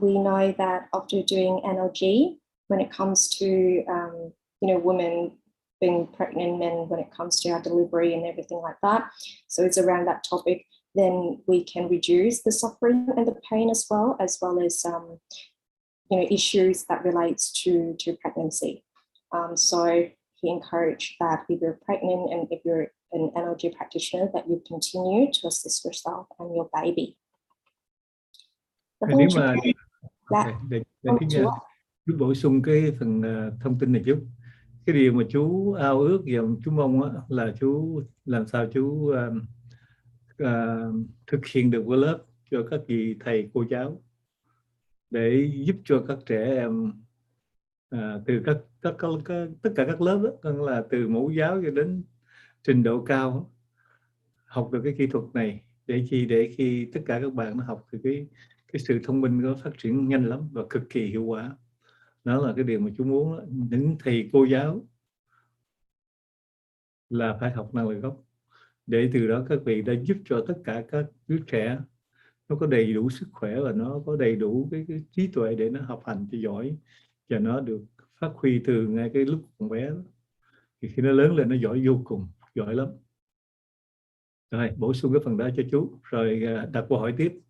we know that after doing NLG, when it comes to you know, women being pregnant, men, when it comes to our delivery and everything like that, so it's around that topic, then we can reduce the suffering and the pain as well as you know, issues that relates to pregnancy. So he encouraged that if you're pregnant and if you're an NLG practitioner, that you continue to assist yourself and your baby. Nếu mà để chú bổ sung cái phần thông tin này chút. Cái điều mà chú ao ước và chú mong là chú làm sao chú thực hiện được với lớp cho các vị thầy cô giáo, để giúp cho các trẻ em từ tất cả các lớp đó, là từ mẫu giáo cho đến trình độ cao, học được cái kỹ thuật này, để khi tất cả các bạn nó học thì cái sự thông minh nó phát triển nhanh lắm và cực kỳ hiệu quả. Đó là cái điều mà chú muốn đó. Những thầy cô giáo là phải học năng lực gốc, để từ đó các vị đã giúp cho tất cả các đứa trẻ nó có đầy đủ sức khỏe và nó có đầy đủ cái trí tuệ để nó học hành cho giỏi, và nó được phát huy từ ngay cái lúc còn bé đó. Thì khi nó lớn lên nó giỏi vô cùng, giỏi lắm. Rồi, bổ sung cái phần đó cho chú, rồi đặt câu hỏi tiếp.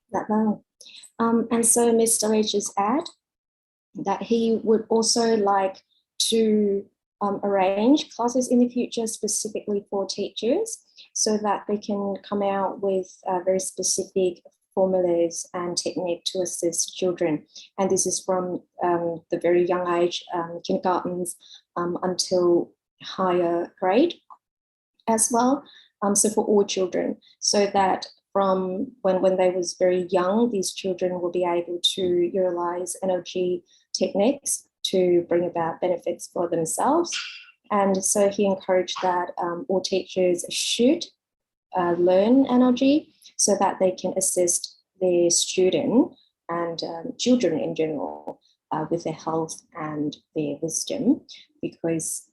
Dạ vâng. And so Mr. Lee just add that he would also like to arrange classes in the future specifically for teachers, so that they can come out with very specific formulas and technique to assist children. And this is from the very young age, kindergartens, until higher grade as well. So for all children, so that from when they was very young, these children will be able to utilize NLG techniques to bring about benefits for themselves. And so he encouraged that all teachers should learn NLG, so that they can assist their student and children in general with their health and their wisdom, because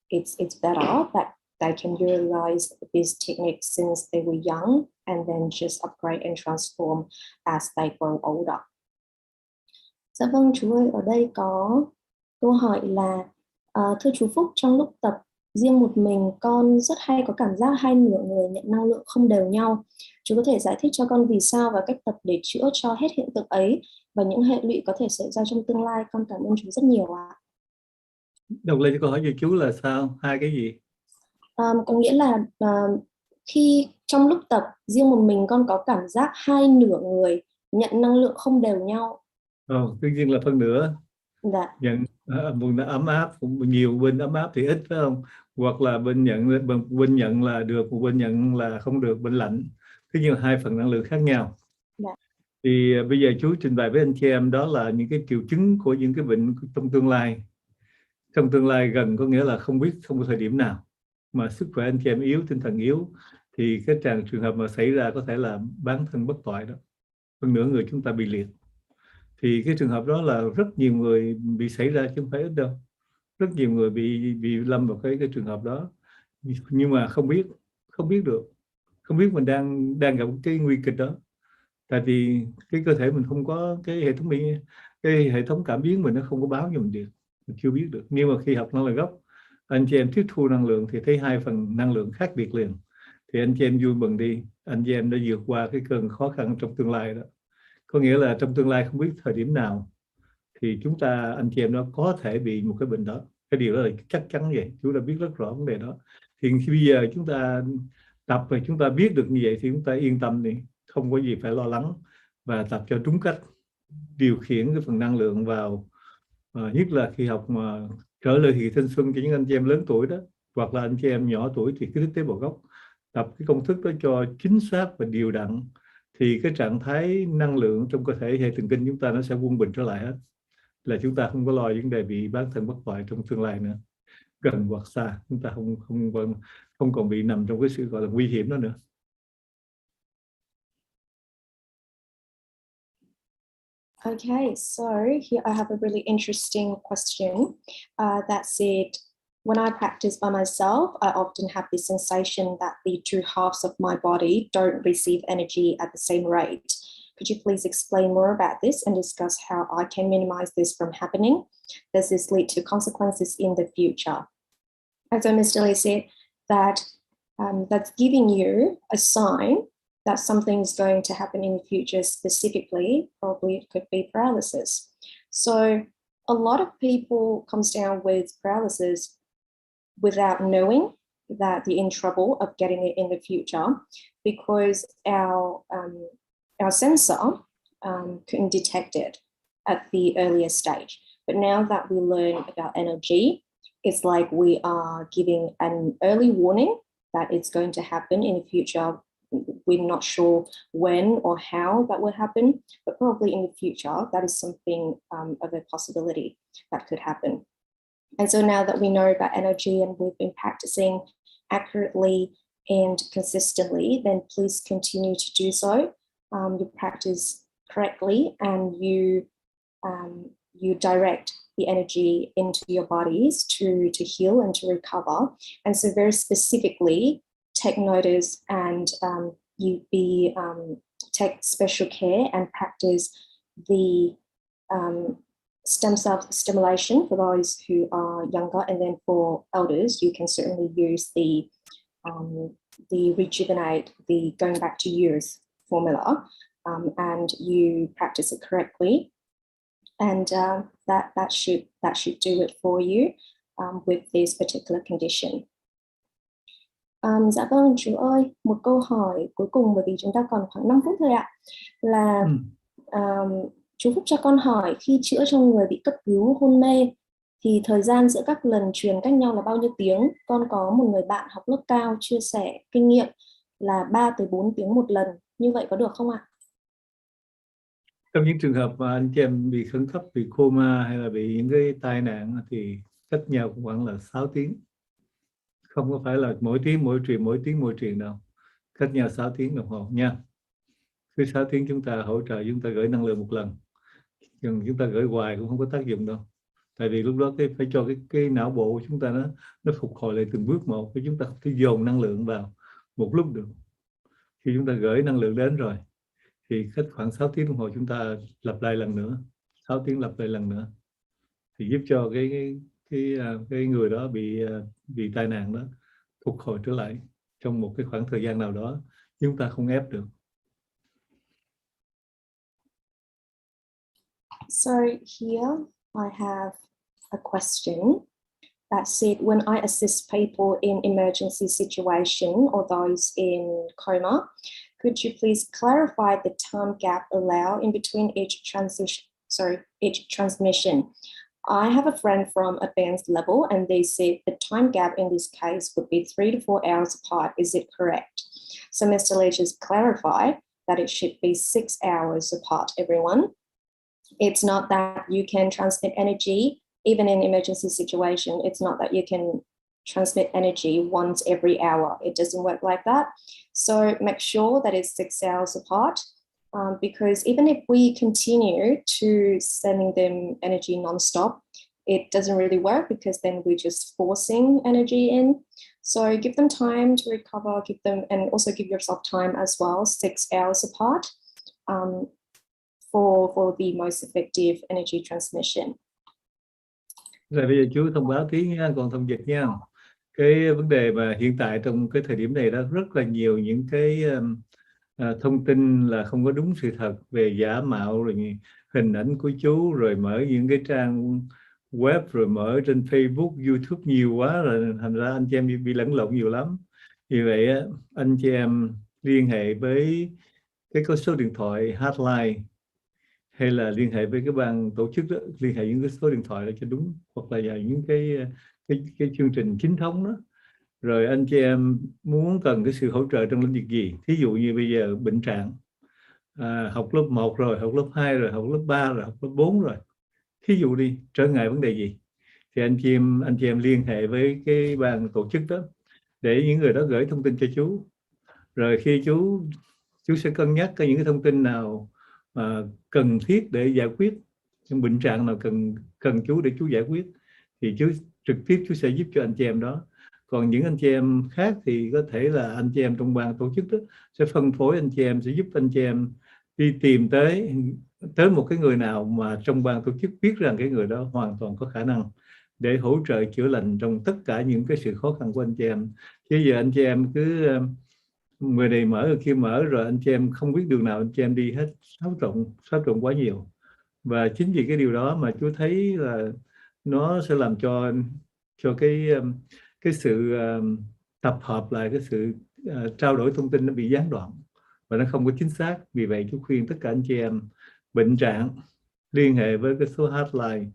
it's better that they can utilize these techniques since they were young and then just upgrade and transform as they grow older. Dạ vâng, chú ơi, ở đây có câu hỏi là thưa chú Phúc, trong lúc tập riêng một mình con rất hay có cảm giác hai nửa người nhận năng lượng không đều nhau. Chú có thể giải thích cho con vì sao và cách tập để chữa cho hết hiện tượng ấy và những hệ lụy có thể xảy ra trong tương lai. Con cảm ơn chú rất nhiều ạ. Đọc lên câu hỏi của chú là sao? Hai cái gì? Có nghĩa là khi trong lúc tập riêng một mình con có cảm giác hai nửa người nhận năng lượng không đều nhau. Tất nhiên là phân nửa. Dạ. Nhận vùng ấm áp, nhiều bên ấm áp thì ít phải không? Hoặc là bên nhận là được, một bên nhận là không được, bên lạnh. Tất nhiên là hai phần năng lượng khác nhau. Dạ. Thì bây giờ chú trình bày với anh chị em đó là những cái triệu chứng của những cái bệnh trong tương lai. Trong tương lai gần có nghĩa là không biết không có thời điểm nào mà sức khỏe anh chị em yếu, tinh thần yếu, thì cái trường hợp mà xảy ra có thể là bán thân bất toại đó. Phần nửa người chúng ta bị liệt. Thì cái trường hợp đó là rất nhiều người bị xảy ra chứ không phải ít đâu. Rất nhiều người bị lâm vào cái trường hợp đó. Nhưng mà không biết được. Không biết mình đang gặp cái nguy kịch đó. Tại vì cái cơ thể mình không có cái hệ thống cảm biến mình nó không có báo cho mình được. Mình chưa biết được. Nhưng mà khi học năng lượng gốc, anh chị em tiếp thu năng lượng thì thấy hai phần năng lượng khác biệt liền. Thì anh chị em vui mừng đi. Anh chị em đã vượt qua cái cơn khó khăn trong tương lai đó. Có nghĩa là trong tương lai không biết thời điểm nào thì anh chị em nó có thể bị một cái bệnh đó. Cái điều đó là chắc chắn vậy. Chúng ta biết rất rõ vấn đề đó. Thì khi bây giờ chúng ta tập và chúng ta biết được như vậy thì chúng ta yên tâm đi. Không có gì phải lo lắng. Và tập cho đúng cách. Điều khiển cái phần năng lượng vào. Nhất là khi học mà trở lại thì thanh xuân cho những anh chị em lớn tuổi đó. Hoặc là anh chị em nhỏ tuổi thì kích thích tế bào gốc. Tập cái công thức đó cho chính xác và đều đặn. Thì cái trạng thái năng lượng trong cơ thể hệ thần kinh chúng ta nó sẽ quân bình trở lại hết. Là chúng ta không có lo vấn đề bị bán thân bất toại trong tương lai nữa. Gần hoặc xa, chúng ta không còn bị nằm trong cái sự gọi là nguy hiểm đó nữa. Okay, so here I have a really interesting question that said, when I practice by myself, I often have this sensation that the two halves of my body don't receive energy at the same rate. Could you please explain more about this and discuss how I can minimize this from happening? Does this lead to consequences in the future? And so Mr. Lee said that that's giving you a sign that something is going to happen in the future specifically. Probably it could be paralysis. So a lot of people comes down with paralysis without knowing that they're in trouble of getting it in the future, because our sensor couldn't detect it at the earlier stage. But now that we learn about NLG, it's like we are giving an early warning that it's going to happen in the future. We're not sure when or how that will happen, but probably in the future, that is something of a possibility that could happen. And so now that we know about NLG and we've been practicing accurately and consistently, then please continue to do so. You practice correctly and you direct the energy into your bodies to heal and to recover. And so very specifically, take notice and take special care and practice the stem cell stimulation for those who are younger, and then for elders, you can certainly use the rejuvenate, the going back to youth formula, and you practice it correctly, and that should do it for you with this particular condition. Dạ vâng, chú ơi, một câu hỏi cuối cùng bởi vì chúng ta còn khoảng 5 phút thôi ạ, là chú Phúc cho con hỏi, khi chữa cho người bị cấp cứu hôn mê thì thời gian giữa các lần truyền cách nhau là bao nhiêu tiếng? Con có một người bạn học lớp cao chia sẻ kinh nghiệm là 3 tới 4 tiếng một lần, như vậy có được không ạ? Trong những trường hợp mà anh chị em bị khẩn cấp, bị coma hay là bị những cái tai nạn thì cách nhau khoảng là 6 tiếng. Không có phải là mỗi tiếng mỗi truyền đâu. Cách nhau 6 tiếng đồng hồ nha. Cứ 6 tiếng chúng ta hỗ trợ, chúng ta gửi năng lượng một lần. Nhưng chúng ta gửi hoài cũng không có tác dụng đâu. Tại vì lúc đó phải cho cái não bộ của chúng ta nó phục hồi lại từng bước một, chứ chúng ta không thể dồn năng lượng vào một lúc được. Khi chúng ta gửi năng lượng đến rồi thì cách khoảng 6 tiếng đồng hồ chúng ta lặp lại lần nữa, 6 tiếng lặp lại lần nữa, thì giúp cho cái người đó bị tai nạn đó phục hồi trở lại trong một cái khoảng thời gian nào đó. Chúng ta không ép được. So here I have a question that said, when I assist people in emergency situation or those in coma, could you please clarify the time gap allowed in between each transmission? I have a friend from advanced level and they said the time gap in this case would be 3 to 4 hours apart. Is it correct? So Mr. Lee just clarified that it should be 6 hours apart, everyone. It's not that you can transmit energy, even in emergency situation, it's not that you can transmit energy once every hour. It doesn't work like that. So make sure that it's 6 hours apart, because even if we continue to sending them energy nonstop, it doesn't really work, because then we're just forcing energy in. So give them time to recover, give them, and also give yourself time as well, 6 hours apart, for the most effective energy transmission. Rồi bây giờ chú thông báo tiếng nha, còn thông dịch nha. Cái vấn đề mà hiện tại trong cái thời điểm này đó, rất là nhiều những cái thông tin là không có đúng sự thật, về giả mạo, rồi hình ảnh của chú, rồi mở những cái trang web, rồi mở trên Facebook, YouTube nhiều quá, rồi thành ra anh chị em bị lẫn lộn nhiều lắm. Vì vậy anh chị em liên hệ với cái số điện thoại hotline, hay là liên hệ với cái ban tổ chức đó, liên hệ những cái số điện thoại đó cho đúng, hoặc là những cái chương trình chính thống đó. Rồi anh chị em muốn cần cái sự hỗ trợ trong lĩnh vực gì, thí dụ như bây giờ bệnh trạng, học lớp 1 rồi, học lớp 2 rồi, học lớp 3 rồi, học lớp 4 rồi, thí dụ đi, trở ngại vấn đề gì, thì anh chị em liên hệ với cái ban tổ chức đó, để những người đó gửi thông tin cho chú. Rồi khi chú sẽ cân nhắc những cái thông tin nào cần thiết để giải quyết, những bệnh trạng nào cần chú để chú giải quyết, thì chú trực tiếp chú sẽ giúp cho anh chị em đó. Còn những anh chị em khác thì có thể là anh chị em trong ban tổ chức đó sẽ phân phối anh chị em, sẽ giúp anh chị em đi tìm tới một cái người nào mà trong ban tổ chức biết rằng cái người đó hoàn toàn có khả năng để hỗ trợ chữa lành trong tất cả những cái sự khó khăn của anh chị em. Chứ giờ anh chị em cứ người này mở, người kia mở, rồi anh chị em không biết đường nào anh chị em đi hết, xáo trộn quá nhiều. Và chính vì cái điều đó mà chú thấy là nó sẽ làm cho cái sự tập hợp lại, cái sự trao đổi thông tin nó bị gián đoạn và nó không có chính xác. Vì vậy chú khuyên tất cả anh chị em bệnh trạng liên hệ với cái số hotline,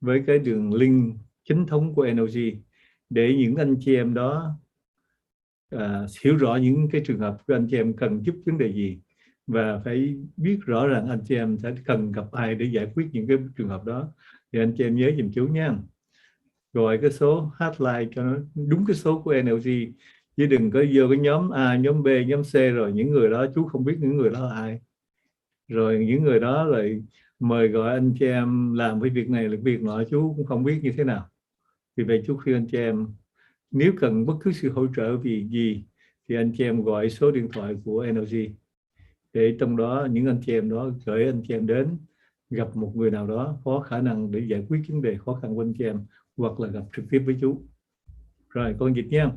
với cái đường link chính thống của NLG, để những anh chị em đó hiểu rõ những cái trường hợp của anh chị em cần giúp vấn đề gì, và phải biết rõ rằng anh chị em sẽ cần gặp ai để giải quyết những cái trường hợp đó. Thì anh chị em nhớ giùm chú nha, gọi cái số hotline cho nó đúng cái số của NLG, chứ đừng có vô cái nhóm A, nhóm B, nhóm C, rồi những người đó chú không biết những người đó là ai, rồi những người đó lại mời gọi anh chị em làm cái việc này là việc nọ, chú cũng không biết như thế nào. Vì vậy chú khuyên anh chị em, nếu cần bất cứ sự hỗ trợ vì gì thì anh chị em gọi số điện thoại của NLG, để trong đó những anh chị em đó gửi anh chị em đến gặp một người nào đó có khả năng để giải quyết vấn đề khó khăn của anh chị em, hoặc là gặp trực tiếp với chú. Rồi con dịch nha.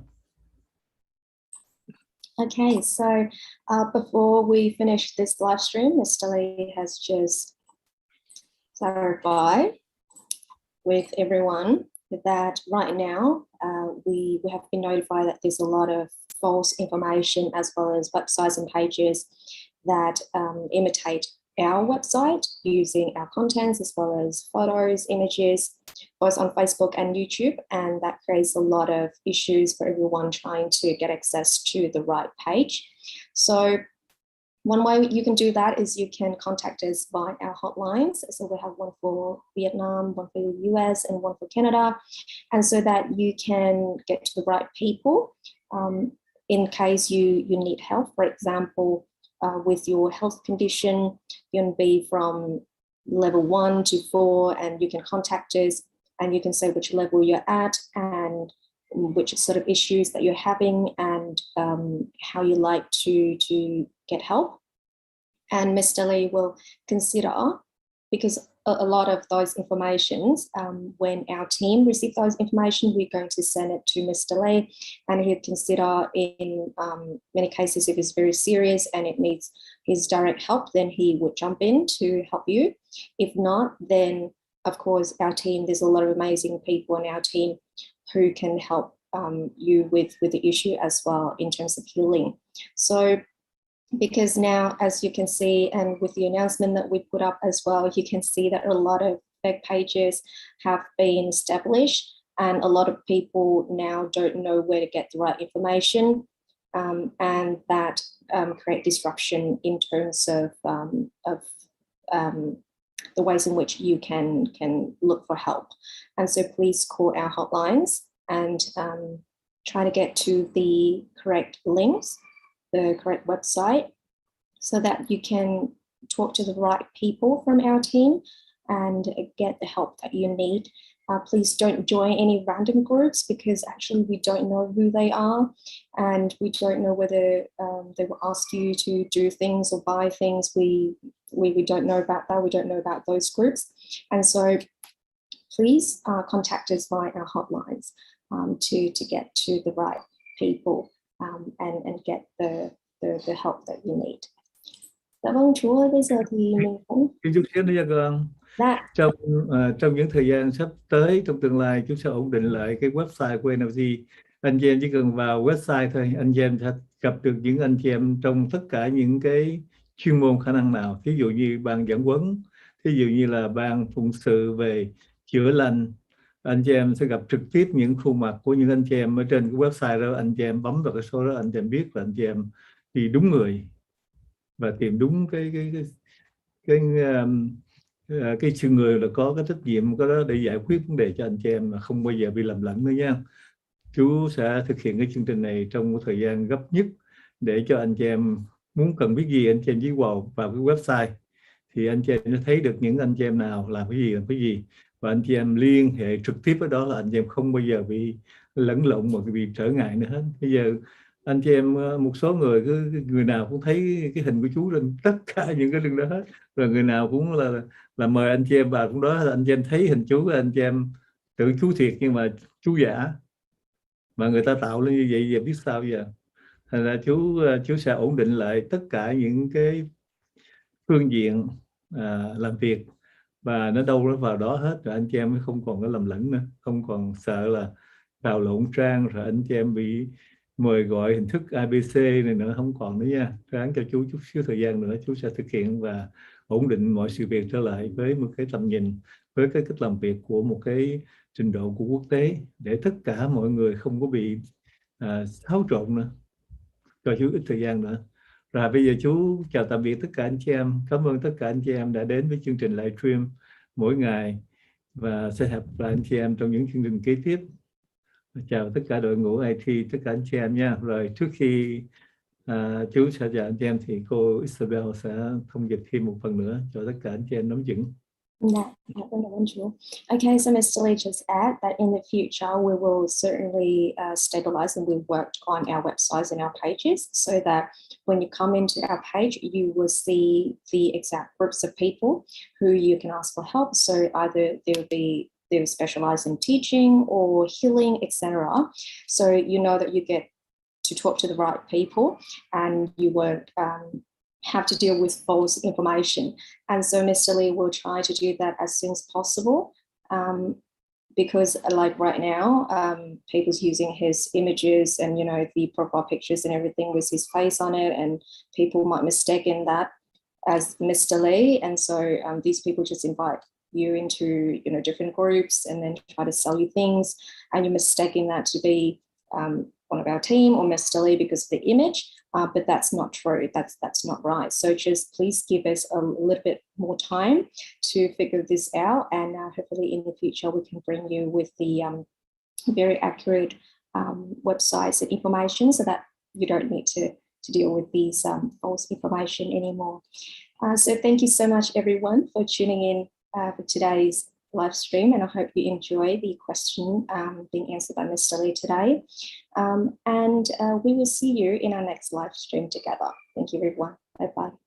Okay, so before we finish this live stream, Mr. Lee has just clarified with everyone that right now we have been notified that there's a lot of false information, as well as websites and pages that imitate our website using our contents, as well as photos, images, both on Facebook and YouTube, and that creates a lot of issues for everyone trying to get access to the right page. So one way you can do that is you can contact us by our hotlines. So we have one for Vietnam, one for the US, and one for Canada. And so that you can get to the right people in case you need help. For example, with your health condition, you can be from level 1 to 4, and you can contact us and you can say which level you're at and which sort of issues that you're having and how you like to get help. And Mr. Lee will consider, because a lot of those informations, when our team receive those information, we're going to send it to Mr. Lee, and he'll consider in many cases if it's very serious and it needs his direct help, then he would jump in to help you. If not, then of course our team, there's a lot of amazing people in our team who can help you with the issue as well in terms of healing. So because now, as you can see, and with the announcement that we put up as well, you can see that a lot of fake pages have been established, and a lot of people now don't know where to get the right information, and that create disruption in terms of the ways in which you can look for help. And so please call our hotlines and try to get to the correct links, the correct website, so that you can talk to the right people from our team and get the help that you need. Please don't join any random groups, because actually we don't know who they are, and we don't know whether they will ask you to do things or buy things. We don't know about that. We don't know about those groups. And so please contact us via our hotlines to get to the right people and get the help that you need. Dạ vâng, chú ơi, bây giờ thì mình cũng... Chút xíu nữa nha con. Dạ. Trong những thời gian sắp tới, trong tương lai, chúng sẽ ổn định lại cái website của NLG. Anh chị em chỉ cần vào website thôi, anh chị em sẽ gặp được những anh chị em trong tất cả những cái chuyên môn khả năng nào. Ví dụ như ban giảng huấn, ví dụ như là ban phụng sự về chữa lành. Anh chị em sẽ gặp trực tiếp những khuôn mặt của những anh chị em ở trên cái website đó. Anh chị em bấm vào cái số đó, anh chị em biết là anh chị em đi đúng người và tìm đúng cái sự người là có cái trách nhiệm có đó để giải quyết vấn đề cho anh chị em mà không bao giờ bị lầm lẫn nữa nha. Chú sẽ thực hiện cái chương trình này trong một thời gian gấp nhất để cho anh chị em muốn cần biết gì, anh chị em chỉ vào cái website thì anh chị em sẽ thấy được những anh chị em nào làm cái gì và anh chị em liên hệ trực tiếp với đó, là anh chị em không bao giờ bị lẫn lộn mà bị trở ngại nữa hết. Bây giờ anh chị em một số người nào cũng thấy cái hình của chú trên tất cả những cái link đó hết, rồi người nào cũng là mời anh chị em vào cũng đó, anh chị em thấy hình chú, anh chị em tưởng chú thiệt nhưng mà chú giả, mà người ta tạo lên như vậy giờ biết sao giờ. Thành ra chú sẽ ổn định lại tất cả những cái phương diện làm việc và nó đâu nó vào đó hết, rồi anh chị em mới không còn có lầm lẫn nữa, không còn sợ là vào lộn trang rồi anh chị em bị mời gọi hình thức ABC này nữa, không còn nữa nha. Ráng cho chú chút xíu thời gian nữa, chú sẽ thực hiện và ổn định mọi sự việc trở lại với một cái tầm nhìn, với cái cách làm việc của một cái trình độ của quốc tế, để tất cả mọi người không có bị xáo trộn nữa. Cho chú ít thời gian nữa. Rồi bây giờ chú chào tạm biệt tất cả anh chị em. Cảm ơn tất cả anh chị em đã đến với chương trình livestream mỗi ngày, và sẽ gặp lại anh chị em trong những chương trình kế tiếp. Chào tất cả đội ngũ IT, tất cả anh chị em nha. Rồi trước khi chú sẽ chào anh chị em thì cô Isabel sẽ thông dịch thêm một phần nữa cho tất cả anh chị em nắm vững. Okay, so Mr. Lee just add that in the future we will certainly stabilize, and we've worked on our websites and our pages so that when you come into our page you will see the exact groups of people who you can ask for help. So either they'll specialize in teaching or healing, etc. So you know that you get to talk to the right people and you won't have to deal with false information. And so Mr. Lee will try to do that as soon as possible, because like right now, people's using his images and, you know, the profile pictures and everything with his face on it, and people might mistake that as Mr. Lee. And so these people just invite you into, you know, different groups and then try to sell you things, and you're mistaking that to be one of our team or Mr. Lee because of the image, but that's not true. That's not right. So just please give us a little bit more time to figure this out, and hopefully in the future we can bring you with the very accurate websites and information, so that you don't need to to deal with these false information anymore. So thank you so much, everyone, for tuning in for today's live stream, and I hope you enjoy the question being answered by Mr. Lee today. And we will see you in our next live stream together. Thank you, everyone. Bye-bye.